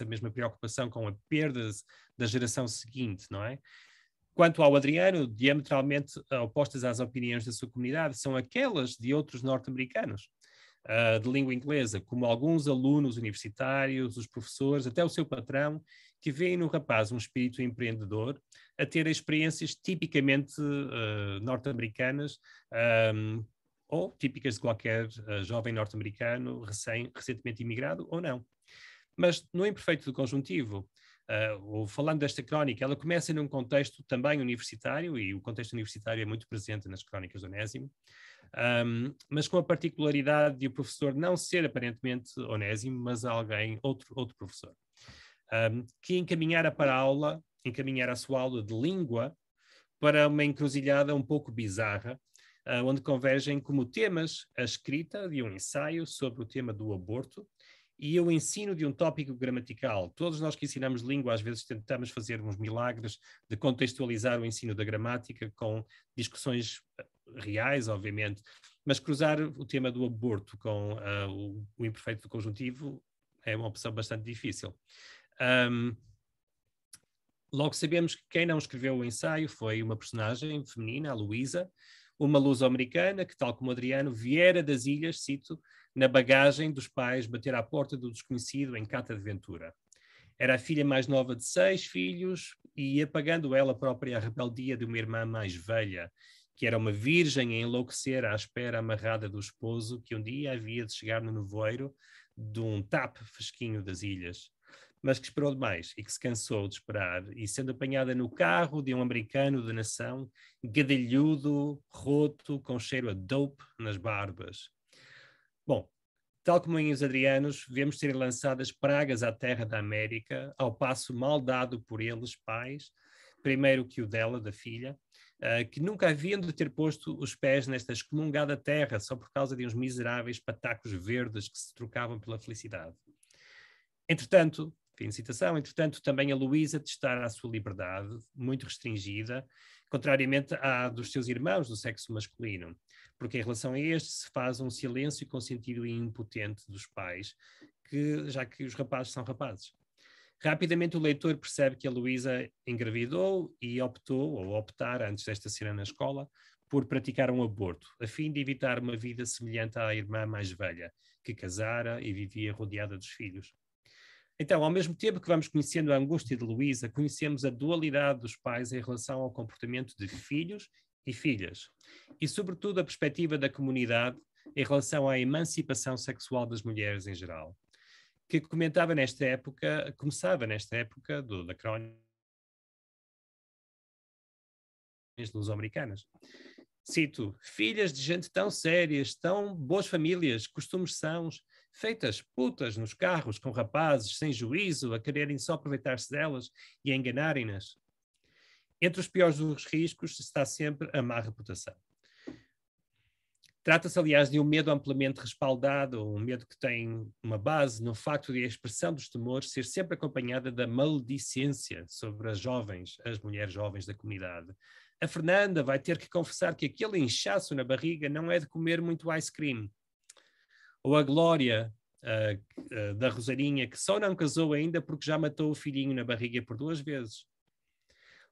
Speaker 2: mesma preocupação com a perda da geração seguinte, não é? Quanto ao Adriano, diametralmente opostas às opiniões da sua comunidade são aquelas de outros norte-americanos de língua inglesa, como alguns alunos universitários, os professores, até o seu patrão, que veem no rapaz um espírito empreendedor, a ter experiências tipicamente norte-americanas, ou típicas de qualquer jovem norte-americano recentemente imigrado ou não. Mas no imperfeito do conjuntivo, ou falando desta crónica, ela começa num contexto também universitário, e o contexto universitário é muito presente nas crónicas do Onésimo, mas com a particularidade de o professor não ser aparentemente Onésimo, mas outro professor, que encaminhara a sua aula de língua para uma encruzilhada um pouco bizarra, onde convergem como temas a escrita de um ensaio sobre o tema do aborto e o ensino de um tópico gramatical. Todos nós que ensinamos língua, às vezes tentamos fazer uns milagres de contextualizar o ensino da gramática com discussões reais, obviamente, mas cruzar o tema do aborto com o imperfeito do conjuntivo é uma opção bastante difícil. Logo sabemos que quem não escreveu o ensaio foi uma personagem feminina, a Luísa, uma luso-americana que, tal como Adriano, viera das ilhas, cito, na bagagem dos pais bater à porta do desconhecido em Cata de Ventura. Era a filha mais nova de 6 filhos e ia pagando ela própria a rebeldia de uma irmã mais velha, que era uma virgem a enlouquecer à espera amarrada do esposo que um dia havia de chegar no nevoeiro de um TAP fresquinho das ilhas, mas que esperou demais e que se cansou de esperar, e sendo apanhada no carro de um americano de nação, gadalhudo, roto, com cheiro a dope nas barbas. Bom, tal como em Os Adrianos, vemos serem lançadas pragas à terra da América, ao passo mal dado por eles, pais, primeiro que o dela, da filha, que nunca haviam de ter posto os pés nesta excomungada terra só por causa de uns miseráveis patacos verdes que se trocavam pela felicidade. Entretanto, fim de citação, entretanto, também a Luísa testará a sua liberdade, muito restringida, contrariamente à dos seus irmãos do sexo masculino, porque em relação a este se faz um silêncio consentido e impotente dos pais, já que os rapazes são rapazes. Rapidamente o leitor percebe que a Luísa engravidou e optar, antes desta cena na escola, por praticar um aborto, a fim de evitar uma vida semelhante à irmã mais velha, que casara e vivia rodeada dos filhos. Então, ao mesmo tempo que vamos conhecendo a angústia de Luísa, conhecemos a dualidade dos pais em relação ao comportamento de filhos e filhas, e sobretudo a perspectiva da comunidade em relação à emancipação sexual das mulheres em geral, que começava nesta época da crónica luso-americanas. Cito: filhas de gente tão sérias, tão boas famílias, costumes sãos, feitas putas nos carros com rapazes sem juízo a quererem só aproveitar-se delas e a enganarem-nas. Entre os piores dos riscos está sempre a má reputação. Trata-se, aliás, de um medo amplamente respaldado, um medo que tem uma base no facto de a expressão dos temores ser sempre acompanhada da maledicência sobre as mulheres jovens da comunidade. A Fernanda vai ter que confessar que aquele inchaço na barriga não é de comer muito ice cream. Ou a Glória, da Rosarinha, que só não casou ainda porque já matou o filhinho na barriga por 2 vezes.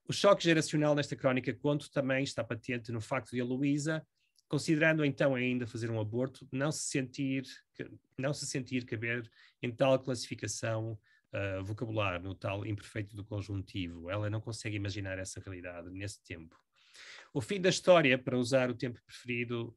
Speaker 2: O choque geracional nesta crónica conto também está patente no facto de a Luísa, considerando então ainda fazer um aborto, não se sentir caber em tal classificação vocabular, no tal imperfeito do conjuntivo. Ela não consegue imaginar essa realidade nesse tempo. O fim da história, para usar o tempo preferido,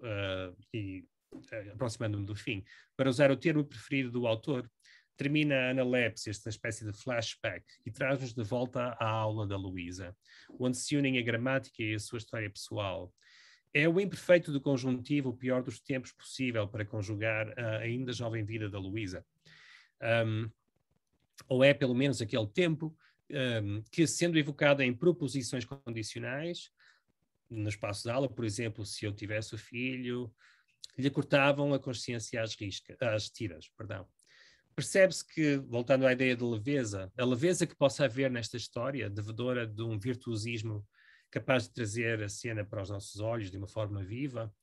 Speaker 2: aproximando-me do fim, para usar o termo preferido do autor, termina a analepse, esta espécie de flashback, e traz-nos de volta à aula da Luísa, onde se unem a gramática e a sua história pessoal. É o imperfeito do conjuntivo o pior dos tempos possível para conjugar a ainda jovem vida da Luísa. Ou é pelo menos aquele tempo que, sendo evocado em proposições condicionais, no espaço de aula, por exemplo, se eu tivesse o filho, lhe cortavam a consciência às tiras. Percebe-se que, voltando à ideia de leveza, a leveza que possa haver nesta história, devedora de um virtuosismo capaz de trazer a cena para os nossos olhos de uma forma viva,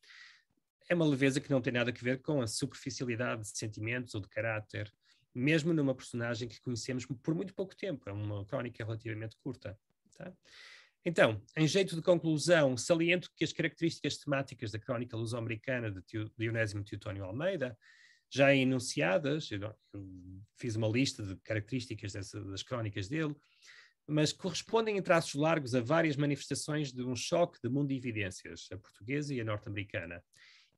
Speaker 2: é uma leveza que não tem nada a ver com a superficialidade de sentimentos ou de caráter, mesmo numa personagem que conhecemos por muito pouco tempo. É uma crónica relativamente curta. Tá? Então, em jeito de conclusão, saliento que as características temáticas da crónica luso-americana de Onésimo Teotónio Almeida, já enunciadas, eu fiz uma lista de características das crónicas dele, mas correspondem em traços largos a várias manifestações de um choque de mundo de evidências, a portuguesa e a norte-americana.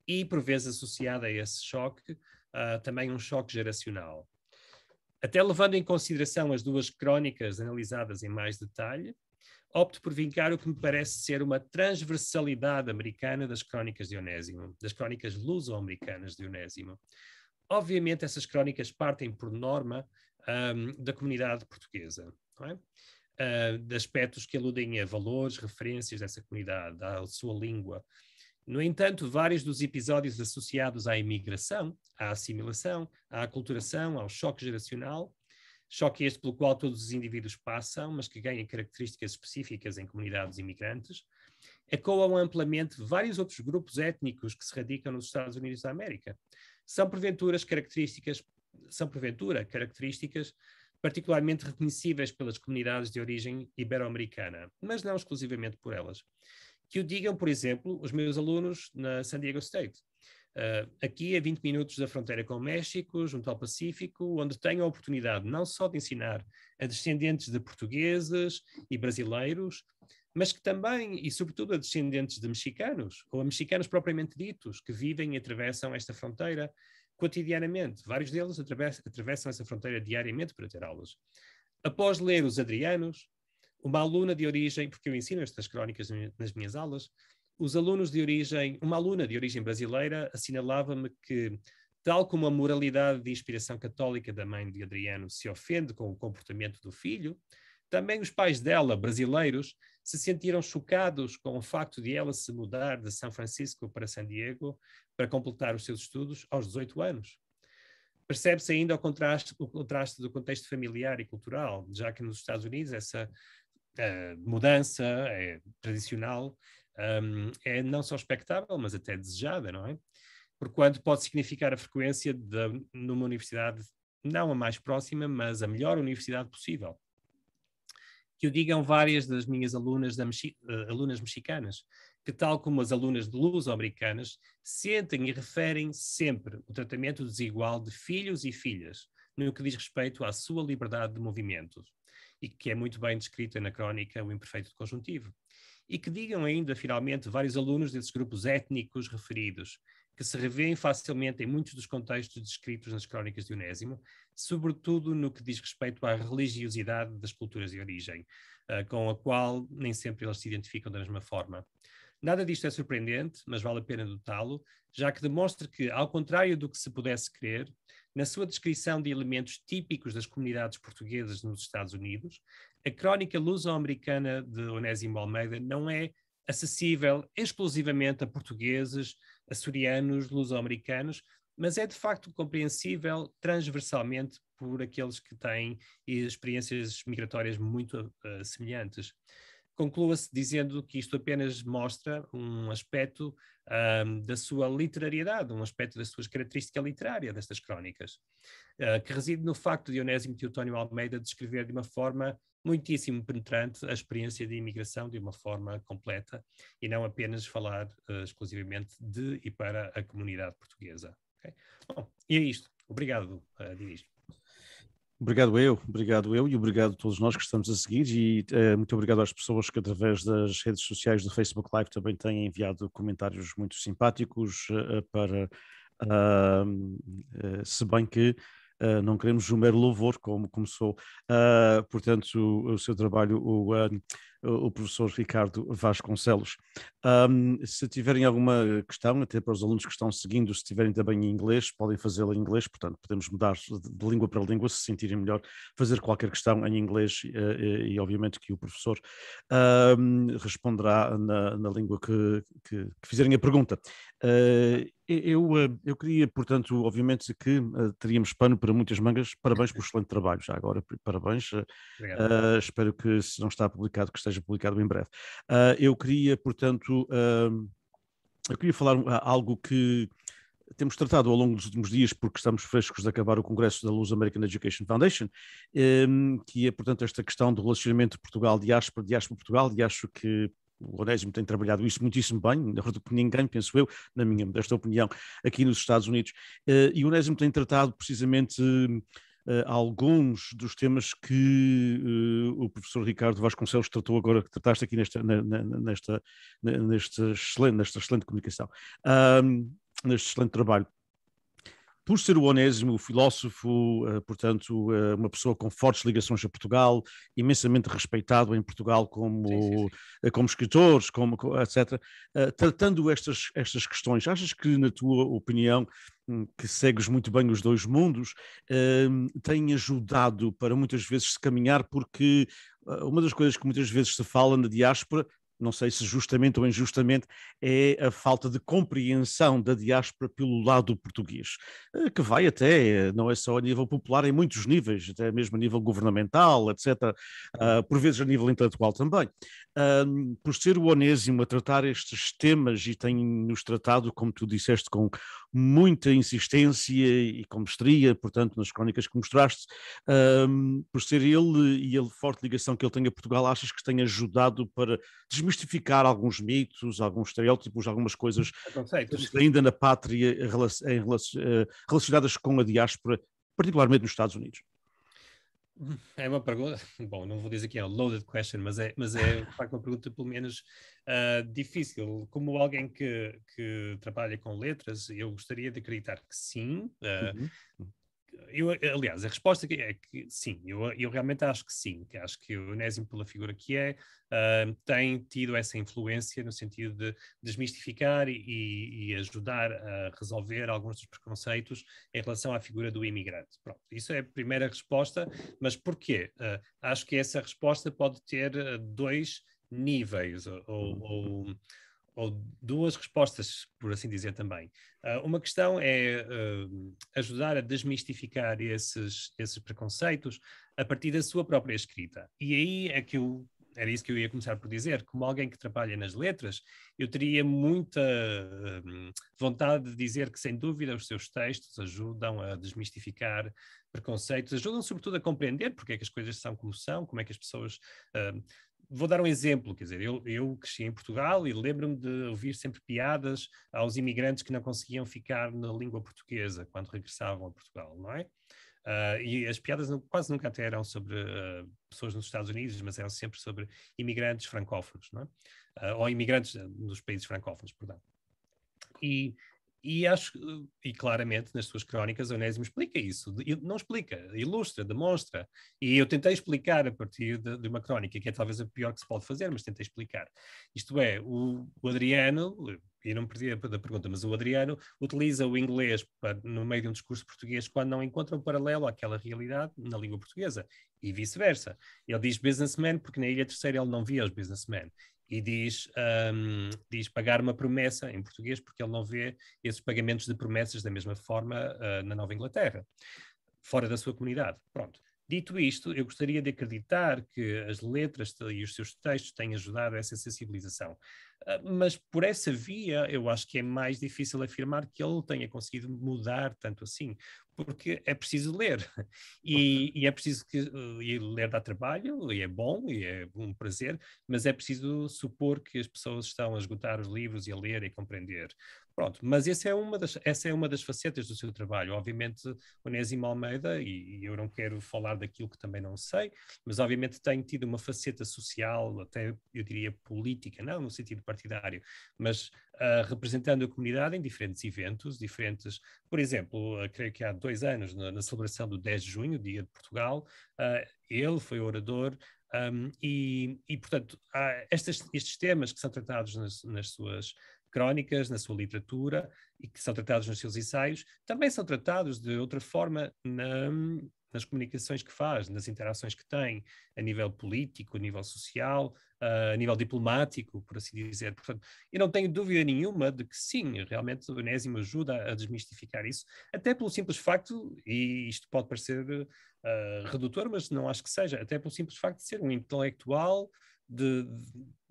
Speaker 2: E, por vezes, associada a esse choque, também um choque geracional. Até levando em consideração as duas crónicas analisadas em mais detalhe, opto por vincar o que me parece ser uma transversalidade americana das crónicas de Onésimo, das crónicas luso-americanas de Onésimo. Obviamente, essas crónicas partem, por norma, da comunidade portuguesa, não é? De aspectos que aludem a valores, referências dessa comunidade, à sua língua. No entanto, vários dos episódios associados à imigração, à assimilação, à aculturação, ao choque geracional, choque este pelo qual todos os indivíduos passam, mas que ganha características específicas em comunidades imigrantes, ecoam amplamente vários outros grupos étnicos que se radicam nos Estados Unidos da América. São porventura características particularmente reconhecíveis pelas comunidades de origem ibero-americana, mas não exclusivamente por elas. Que o digam, por exemplo, os meus alunos na San Diego State. Aqui a 20 minutos da fronteira com o México, junto ao Pacífico, onde tenho a oportunidade não só de ensinar a descendentes de portugueses e brasileiros, mas que também, e sobretudo, a descendentes de mexicanos, ou a mexicanos propriamente ditos, que vivem e atravessam esta fronteira cotidianamente. Vários deles atravessam essa fronteira diariamente para ter aulas. Após ler os Adrianos, uma aluna de origem, porque eu ensino estas crónicas nas minhas aulas, uma aluna de origem brasileira assinalava-me que, tal como a moralidade de inspiração católica da mãe de Adriano se ofende com o comportamento do filho, também os pais dela, brasileiros, se sentiram chocados com o facto de ela se mudar de São Francisco para San Diego para completar os seus estudos aos 18 anos. Percebe-se ainda o contraste do contexto familiar e cultural, já que nos Estados Unidos essa mudança tradicional é não só expectável, mas até desejada, não é? Porquanto pode significar a frequência numa universidade, não a mais próxima, mas a melhor universidade possível. Que o digam várias das minhas alunas mexicanas, que tal como as alunas de luso-americanas, sentem e referem sempre o tratamento desigual de filhos e filhas, no que diz respeito à sua liberdade de movimento, e que é muito bem descrita na crónica O Imperfeito de Conjuntivo. E que digam ainda, finalmente, vários alunos desses grupos étnicos referidos, que se revêem facilmente em muitos dos contextos descritos nas crónicas de Onésimo, sobretudo no que diz respeito à religiosidade das culturas de origem, com a qual nem sempre eles se identificam da mesma forma. Nada disto é surpreendente, mas vale a pena notá-lo, já que demonstra que, ao contrário do que se pudesse crer, na sua descrição de elementos típicos das comunidades portuguesas nos Estados Unidos, a crónica luso-americana de Onésimo Almeida não é acessível exclusivamente a portugueses, açorianos, luso-americanos, mas é de facto compreensível transversalmente por aqueles que têm experiências migratórias muito semelhantes. Conclua-se dizendo que isto apenas mostra um aspecto da sua literariedade, um aspecto da sua característica literária destas crónicas, que reside no facto de Onésimo Teotónio Almeida descrever de uma forma muitíssimo penetrante a experiência de imigração de uma forma completa e não apenas falar exclusivamente de e para a comunidade portuguesa. Okay? Bom, e é isto. Obrigado, Dinis.
Speaker 1: Obrigado eu e obrigado a todos nós que estamos a seguir e muito obrigado às pessoas que através das redes sociais do Facebook Live também têm enviado comentários muito simpáticos se bem que não queremos um mero louvor como começou, portanto o seu trabalho, o professor Ricardo Vasconcelos. Se tiverem alguma questão, até para os alunos que estão seguindo, se tiverem também em inglês, podem fazê-la em inglês, portanto podemos mudar de língua para língua, se sentirem melhor, fazer qualquer questão em inglês e obviamente que o professor responderá na língua que fizerem a pergunta. Eu queria, portanto, obviamente que teríamos pano para muitas mangas. Parabéns pelo excelente trabalho, já agora, parabéns. Espero que, se não está publicado, que esteja publicado em breve. Eu queria, portanto, eu queria falar algo que temos tratado ao longo dos últimos dias, porque estamos frescos de acabar o Congresso da Luz American Education Foundation, que é, portanto, esta questão do relacionamento Portugal-Diáspora, Diáspora-Portugal, e acho que o Onésimo tem trabalhado isso muitíssimo bem, melhor do que ninguém, penso eu, na minha modesta opinião, aqui nos Estados Unidos. E o Onésimo tem tratado precisamente alguns dos temas que o professor Ricardo Vasconcelos tratou agora, que trataste aqui nesta excelente comunicação, neste excelente trabalho. Por ser o Onésimo, o filósofo, portanto, uma pessoa com fortes ligações a Portugal, imensamente respeitado em Portugal como escritor, etc., tratando estas questões, achas que, na tua opinião, que segues muito bem os dois mundos, tem ajudado para muitas vezes se caminhar, porque uma das coisas que muitas vezes se fala na diáspora, não sei se justamente ou injustamente, é a falta de compreensão da diáspora pelo lado português, que vai até, não é só a nível popular, em muitos níveis, até mesmo a nível governamental, etc., por vezes a nível intelectual também. Por ser o Onésimo a tratar estes temas, e tem-nos tratado, como tu disseste, com muita insistência e com mestria, portanto, nas crónicas que mostraste, por ser ele e a forte ligação que ele tem a Portugal, achas que tem ajudado para desmistificar alguns mitos, alguns estereótipos, algumas coisas ainda na pátria relacionadas com a diáspora, particularmente nos Estados Unidos?
Speaker 2: É uma pergunta, bom, não vou dizer que é um loaded question, mas é de facto uma pergunta pelo menos difícil. Como alguém que trabalha com letras, eu gostaria de acreditar que sim. Aliás, a resposta é que sim, eu realmente acho que sim, que acho que o Onésimo, pela figura que é, tem tido essa influência no sentido de desmistificar e ajudar a resolver alguns dos preconceitos em relação à figura do imigrante. Pronto, isso é a primeira resposta, mas porquê? Acho que essa resposta pode ter dois níveis, ou duas respostas, por assim dizer também. Uma questão é ajudar a desmistificar esses preconceitos a partir da sua própria escrita. E aí é que era isso que eu ia começar por dizer. Como alguém que trabalha nas letras, eu teria muita vontade de dizer que, sem dúvida, os seus textos ajudam a desmistificar preconceitos, ajudam sobretudo a compreender porque é que as coisas são como são, como é que as pessoas... Vou dar um exemplo, quer dizer, eu cresci em Portugal e lembro-me de ouvir sempre piadas aos imigrantes que não conseguiam ficar na língua portuguesa quando regressavam a Portugal, não é? E as piadas quase nunca até eram sobre pessoas nos Estados Unidos, mas eram sempre sobre imigrantes francófonos, não é? Ou imigrantes dos países francófonos, perdão. E acho, e claramente nas suas crónicas, Onésimo explica isso. Não explica, ilustra, demonstra. E eu tentei explicar a partir de uma crónica, que é talvez a pior que se pode fazer, mas tentei explicar. Isto é, o Adriano, e não me perdi da pergunta, mas o Adriano utiliza o inglês no meio de um discurso português quando não encontra um paralelo àquela realidade na língua portuguesa. E vice-versa. Ele diz businessman porque na Ilha Terceira ele não via os businessmen. E diz pagar uma promessa em português, porque ele não vê esses pagamentos de promessas da mesma forma na Nova Inglaterra, fora da sua comunidade. Pronto. Dito isto, eu gostaria de acreditar que as letras e os seus textos têm ajudado a essa sensibilização. Mas por essa via, eu acho que é mais difícil afirmar que ele tenha conseguido mudar tanto assim, porque é preciso ler. E é preciso e ler dá trabalho, e é bom, e é um prazer, mas é preciso supor que as pessoas estão a esgotar os livros e a ler e compreender. Pronto, mas essa é uma das facetas do seu trabalho. Obviamente, Onésimo Almeida, e eu não quero falar daquilo que também não sei, mas obviamente tem tido uma faceta social, até eu diria política, não no sentido partidário, mas representando a comunidade em diferentes eventos, por exemplo, creio que há 2 anos, na celebração do 10 de junho, Dia de Portugal, ele foi orador. Portanto, há estes temas que são tratados nas suas crónicas, na sua literatura, e que são tratados nos seus ensaios, também são tratados de outra forma nas comunicações que faz, nas interações que tem, a nível político, a nível social, a nível diplomático, por assim dizer. Portanto, eu não tenho dúvida nenhuma de que sim, realmente o Onésimo ajuda a desmistificar isso, até pelo simples facto, e isto pode parecer redutor, mas não acho que seja, até pelo simples facto de ser um intelectual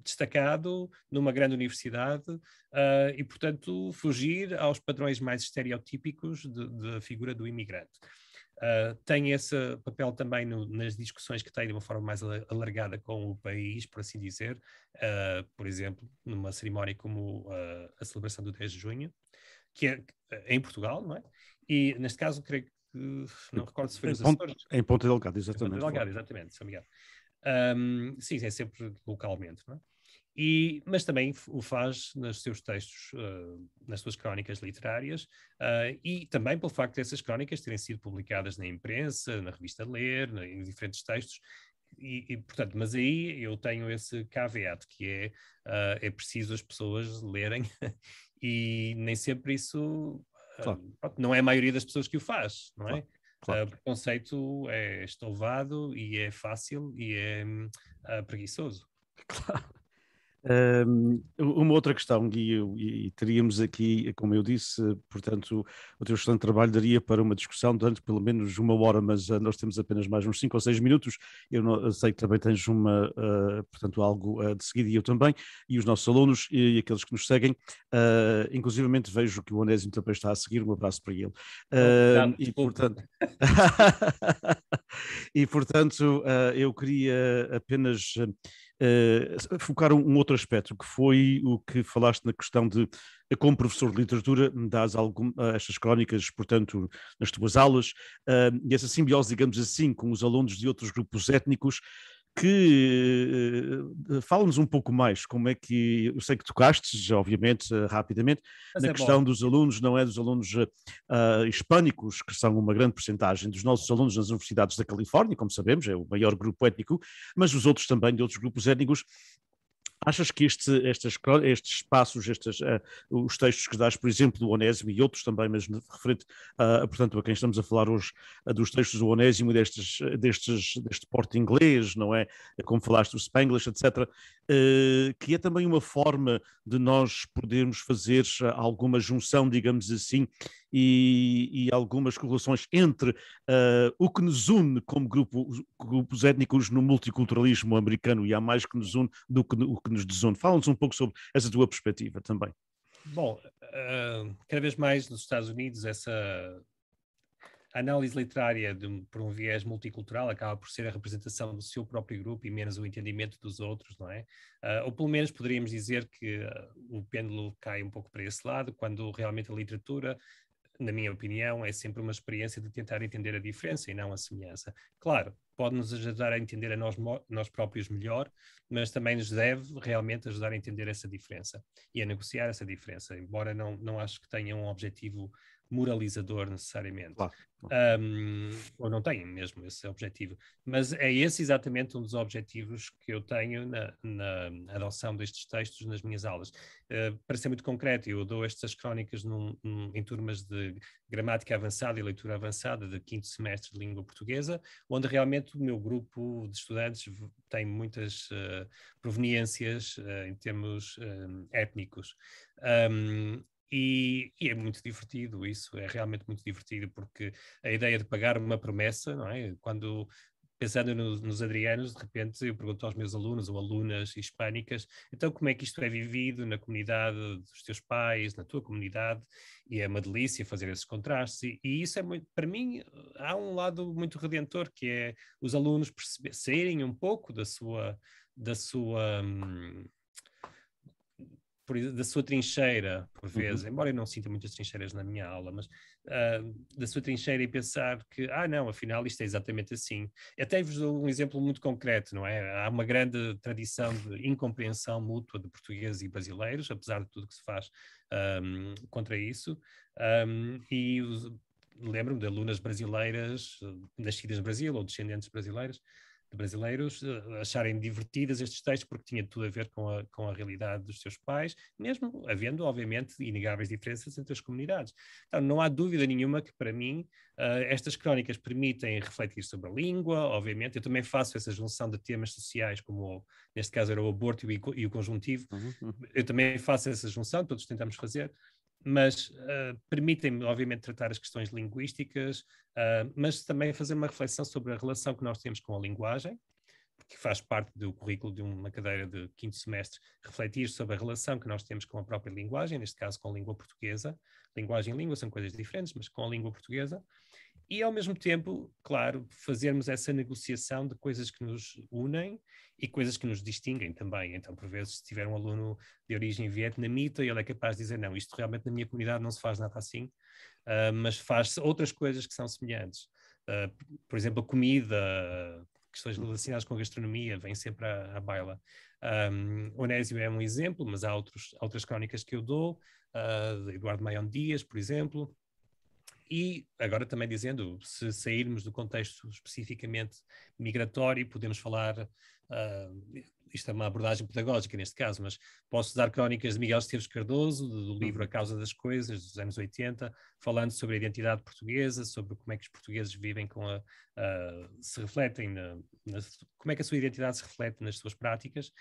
Speaker 2: destacado numa grande universidade e, portanto, fugir aos padrões mais estereotípicos da figura do imigrante. Tem esse papel também nas discussões que tem de uma forma mais alargada com o país, por assim dizer, por exemplo, numa cerimónia como a celebração do 10 de junho, que é em Portugal, não é? E, neste caso, creio que, não recordo se foi nos Açores.
Speaker 1: Em Ponta Delgada,
Speaker 2: Em Ponta
Speaker 1: exatamente.
Speaker 2: Delgada, exatamente, se não me engano. Sim, é sempre localmente, não é? Mas também o faz nos seus textos, nas suas crónicas literárias, e também pelo facto dessas crónicas terem sido publicadas na imprensa, na revista Ler, em diferentes textos, portanto, mas aí eu tenho esse caveat, que é preciso as pessoas lerem, e nem sempre isso,
Speaker 1: Claro.
Speaker 2: não é a maioria das pessoas que o faz, não é?
Speaker 1: Claro.
Speaker 2: O preconceito é estouvado e é fácil e é preguiçoso.
Speaker 1: Claro. Uma outra questão, e teríamos aqui, como eu disse, portanto, o teu excelente trabalho daria para uma discussão durante pelo menos 1 hora, mas nós temos apenas mais uns 5 ou 6 minutos. Eu sei que também tens portanto, algo de seguida, e eu também, e os nossos alunos e aqueles que nos seguem, inclusivamente vejo que o Onésimo também está a seguir, um abraço para ele. E portanto, e portanto, eu queria apenas focar um outro aspecto, que foi o que falaste na questão de, como professor de literatura, dás estas crónicas, portanto, nas tuas aulas, e essa simbiose, digamos assim, com os alunos de outros grupos étnicos, que fala-nos um pouco mais como é que, eu sei que tocaste, obviamente, rapidamente,
Speaker 2: Mas
Speaker 1: na questão dos alunos, não é dos alunos hispânicos, que são uma grande porcentagem dos nossos alunos nas universidades da Califórnia, como sabemos, é o maior grupo étnico, mas os outros também de outros grupos étnicos. Achas que estes espaços, os textos que dás, por exemplo, do Onésimo e outros também, mas referente, portanto, a quem estamos a falar hoje, dos textos do Onésimo e deste porte inglês, não é? Como falaste do Spanglish, etc., que é também uma forma de nós podermos fazer alguma junção, digamos assim, e algumas correlações entre o que nos une como grupos étnicos no multiculturalismo americano, e há mais que nos une do que o que nos desune. Fala-nos um pouco sobre essa tua perspectiva também.
Speaker 2: Bom, cada vez mais nos Estados Unidos essa análise literária por um viés multicultural acaba por ser a representação do seu próprio grupo e menos o entendimento dos outros, não é? Ou pelo menos poderíamos dizer que o pêndulo cai um pouco para esse lado, quando realmente a literatura, na minha opinião, é sempre uma experiência de tentar entender a diferença e não a semelhança. Claro, pode-nos ajudar a entender a nós próprios melhor, mas também nos deve realmente ajudar a entender essa diferença e a negociar essa diferença, embora não acho que tenha um objetivo moralizador necessariamente.
Speaker 1: Claro.
Speaker 2: Ou não tenha mesmo esse objetivo. Mas é esse exatamente um dos objetivos que eu tenho na adoção destes textos nas minhas aulas. Para ser muito concreto, eu dou estas crónicas em turmas de gramática avançada e leitura avançada de 5º semestre de língua portuguesa, onde realmente o meu grupo de estudantes tem muitas proveniências em termos étnicos. E é muito divertido isso, é realmente muito divertido, porque a ideia de pagar uma promessa, não é? Quando, pensando nos adrianos, de repente eu pergunto aos meus alunos ou alunas hispânicas, então como é que isto é vivido na comunidade dos teus pais, na tua comunidade? E é uma delícia fazer esses contrastes, e isso é muito, para mim, há um lado muito redentor, que é os alunos saírem um pouco da sua trincheira, por vezes, embora eu não sinta muitas trincheiras na minha aula, mas da sua trincheira, e pensar que, não, afinal isto é exatamente assim. Até vos dou um exemplo muito concreto, não é? Há uma grande tradição de incompreensão mútua de portugueses e brasileiros, apesar de tudo que se faz contra isso, e lembro-me de alunas brasileiras, nascidas no Brasil ou descendentes de brasileiros, acharem divertidas estes textos porque tinha tudo a ver com a realidade dos seus pais, mesmo havendo, obviamente, inegáveis diferenças entre as comunidades. Então, não há dúvida nenhuma que, para mim, estas crónicas permitem refletir sobre a língua, obviamente. Eu também faço essa junção de temas sociais, como neste caso era o aborto e o conjuntivo. Eu também faço essa junção, todos tentamos fazer, mas permitem-me, obviamente, tratar as questões linguísticas, mas também fazer uma reflexão sobre a relação que nós temos com a linguagem, que faz parte do currículo de uma cadeira de 5º semestre, refletir sobre a relação que nós temos com a própria linguagem, neste caso com a língua portuguesa. Linguagem e língua são coisas diferentes, mas com a língua portuguesa. E, ao mesmo tempo, claro, fazermos essa negociação de coisas que nos unem e coisas que nos distinguem também. Então, por vezes, se tiver um aluno de origem vietnamita, ele é capaz de dizer, não, isto realmente na minha comunidade não se faz nada assim, mas faz outras coisas que são semelhantes. Por exemplo, a comida, questões relacionadas com a gastronomia, vêm sempre à baila. Onésio é um exemplo, mas há outras crónicas que eu dou, de Eduardo Maion Dias, por exemplo. E agora também dizendo, se sairmos do contexto especificamente migratório, podemos falar, isto é uma abordagem pedagógica neste caso, mas posso dar crónicas de Miguel Esteves Cardoso, do livro A Causa das Coisas, dos anos 80, falando sobre a identidade portuguesa, sobre como é que os portugueses vivem se refletem, como é que a sua identidade se reflete nas suas práticas,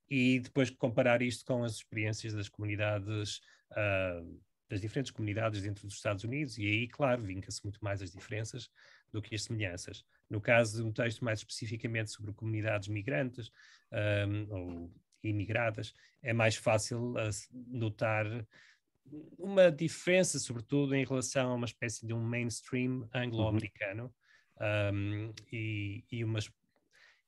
Speaker 2: e depois comparar isto com as experiências das comunidades, das diferentes comunidades dentro dos Estados Unidos, e aí, claro, vinca-se muito mais as diferenças do que as semelhanças. No caso de um texto mais especificamente sobre comunidades migrantes ou imigradas, é mais fácil notar uma diferença, sobretudo em relação a uma espécie de um mainstream anglo-americano,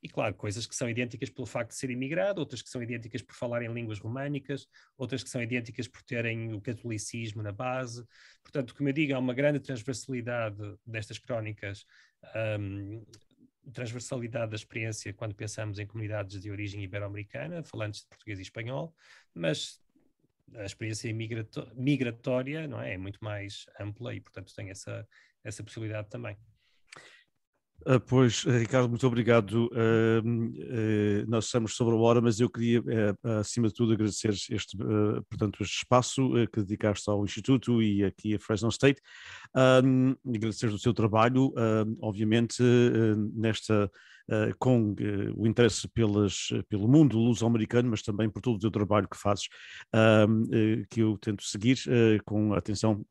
Speaker 2: e, claro, coisas que são idênticas pelo facto de ser imigrado, outras que são idênticas por falarem línguas românicas, outras que são idênticas por terem o catolicismo na base. Portanto, como eu digo, há uma grande transversalidade destas crónicas, transversalidade da experiência quando pensamos em comunidades de origem ibero-americana, falantes de português e espanhol, mas a experiência migratória, não é? É muito mais ampla e, portanto, tem essa possibilidade também.
Speaker 1: Pois, Ricardo, muito obrigado. Nós estamos sobre a hora, mas eu queria, acima de tudo, agradecer portanto, este espaço que dedicaste ao Instituto e aqui a Fresno State. Agradecer o seu trabalho, obviamente, com o interesse pelo mundo luso-americano, mas também por todo o teu trabalho que fazes, que eu tento seguir com atenção,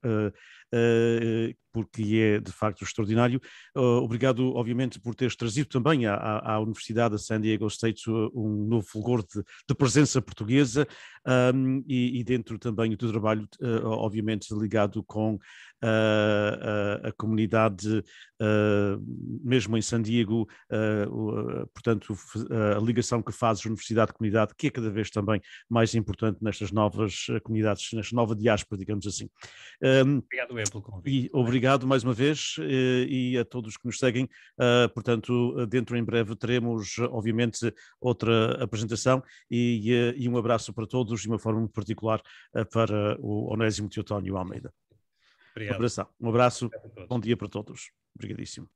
Speaker 1: porque é de facto extraordinário. Obrigado, obviamente, por teres trazido também à Universidade de San Diego State um novo fulgor de presença portuguesa, e dentro também do teu trabalho, obviamente, ligado com a comunidade, mesmo em San Diego, portanto, a ligação que fazes universidade-comunidade, que é cada vez também mais importante nestas novas comunidades, nesta nova diáspora, digamos assim.
Speaker 2: Obrigado, pelo convite.
Speaker 1: E obrigado mais uma vez, e a todos que nos seguem. Portanto, dentro em breve teremos, obviamente, outra apresentação, e um abraço para todos, de uma forma muito particular para o Onésimo Teotónio Almeida.
Speaker 2: Obrigado.
Speaker 1: Um abraço, bom dia para todos. Obrigadíssimo.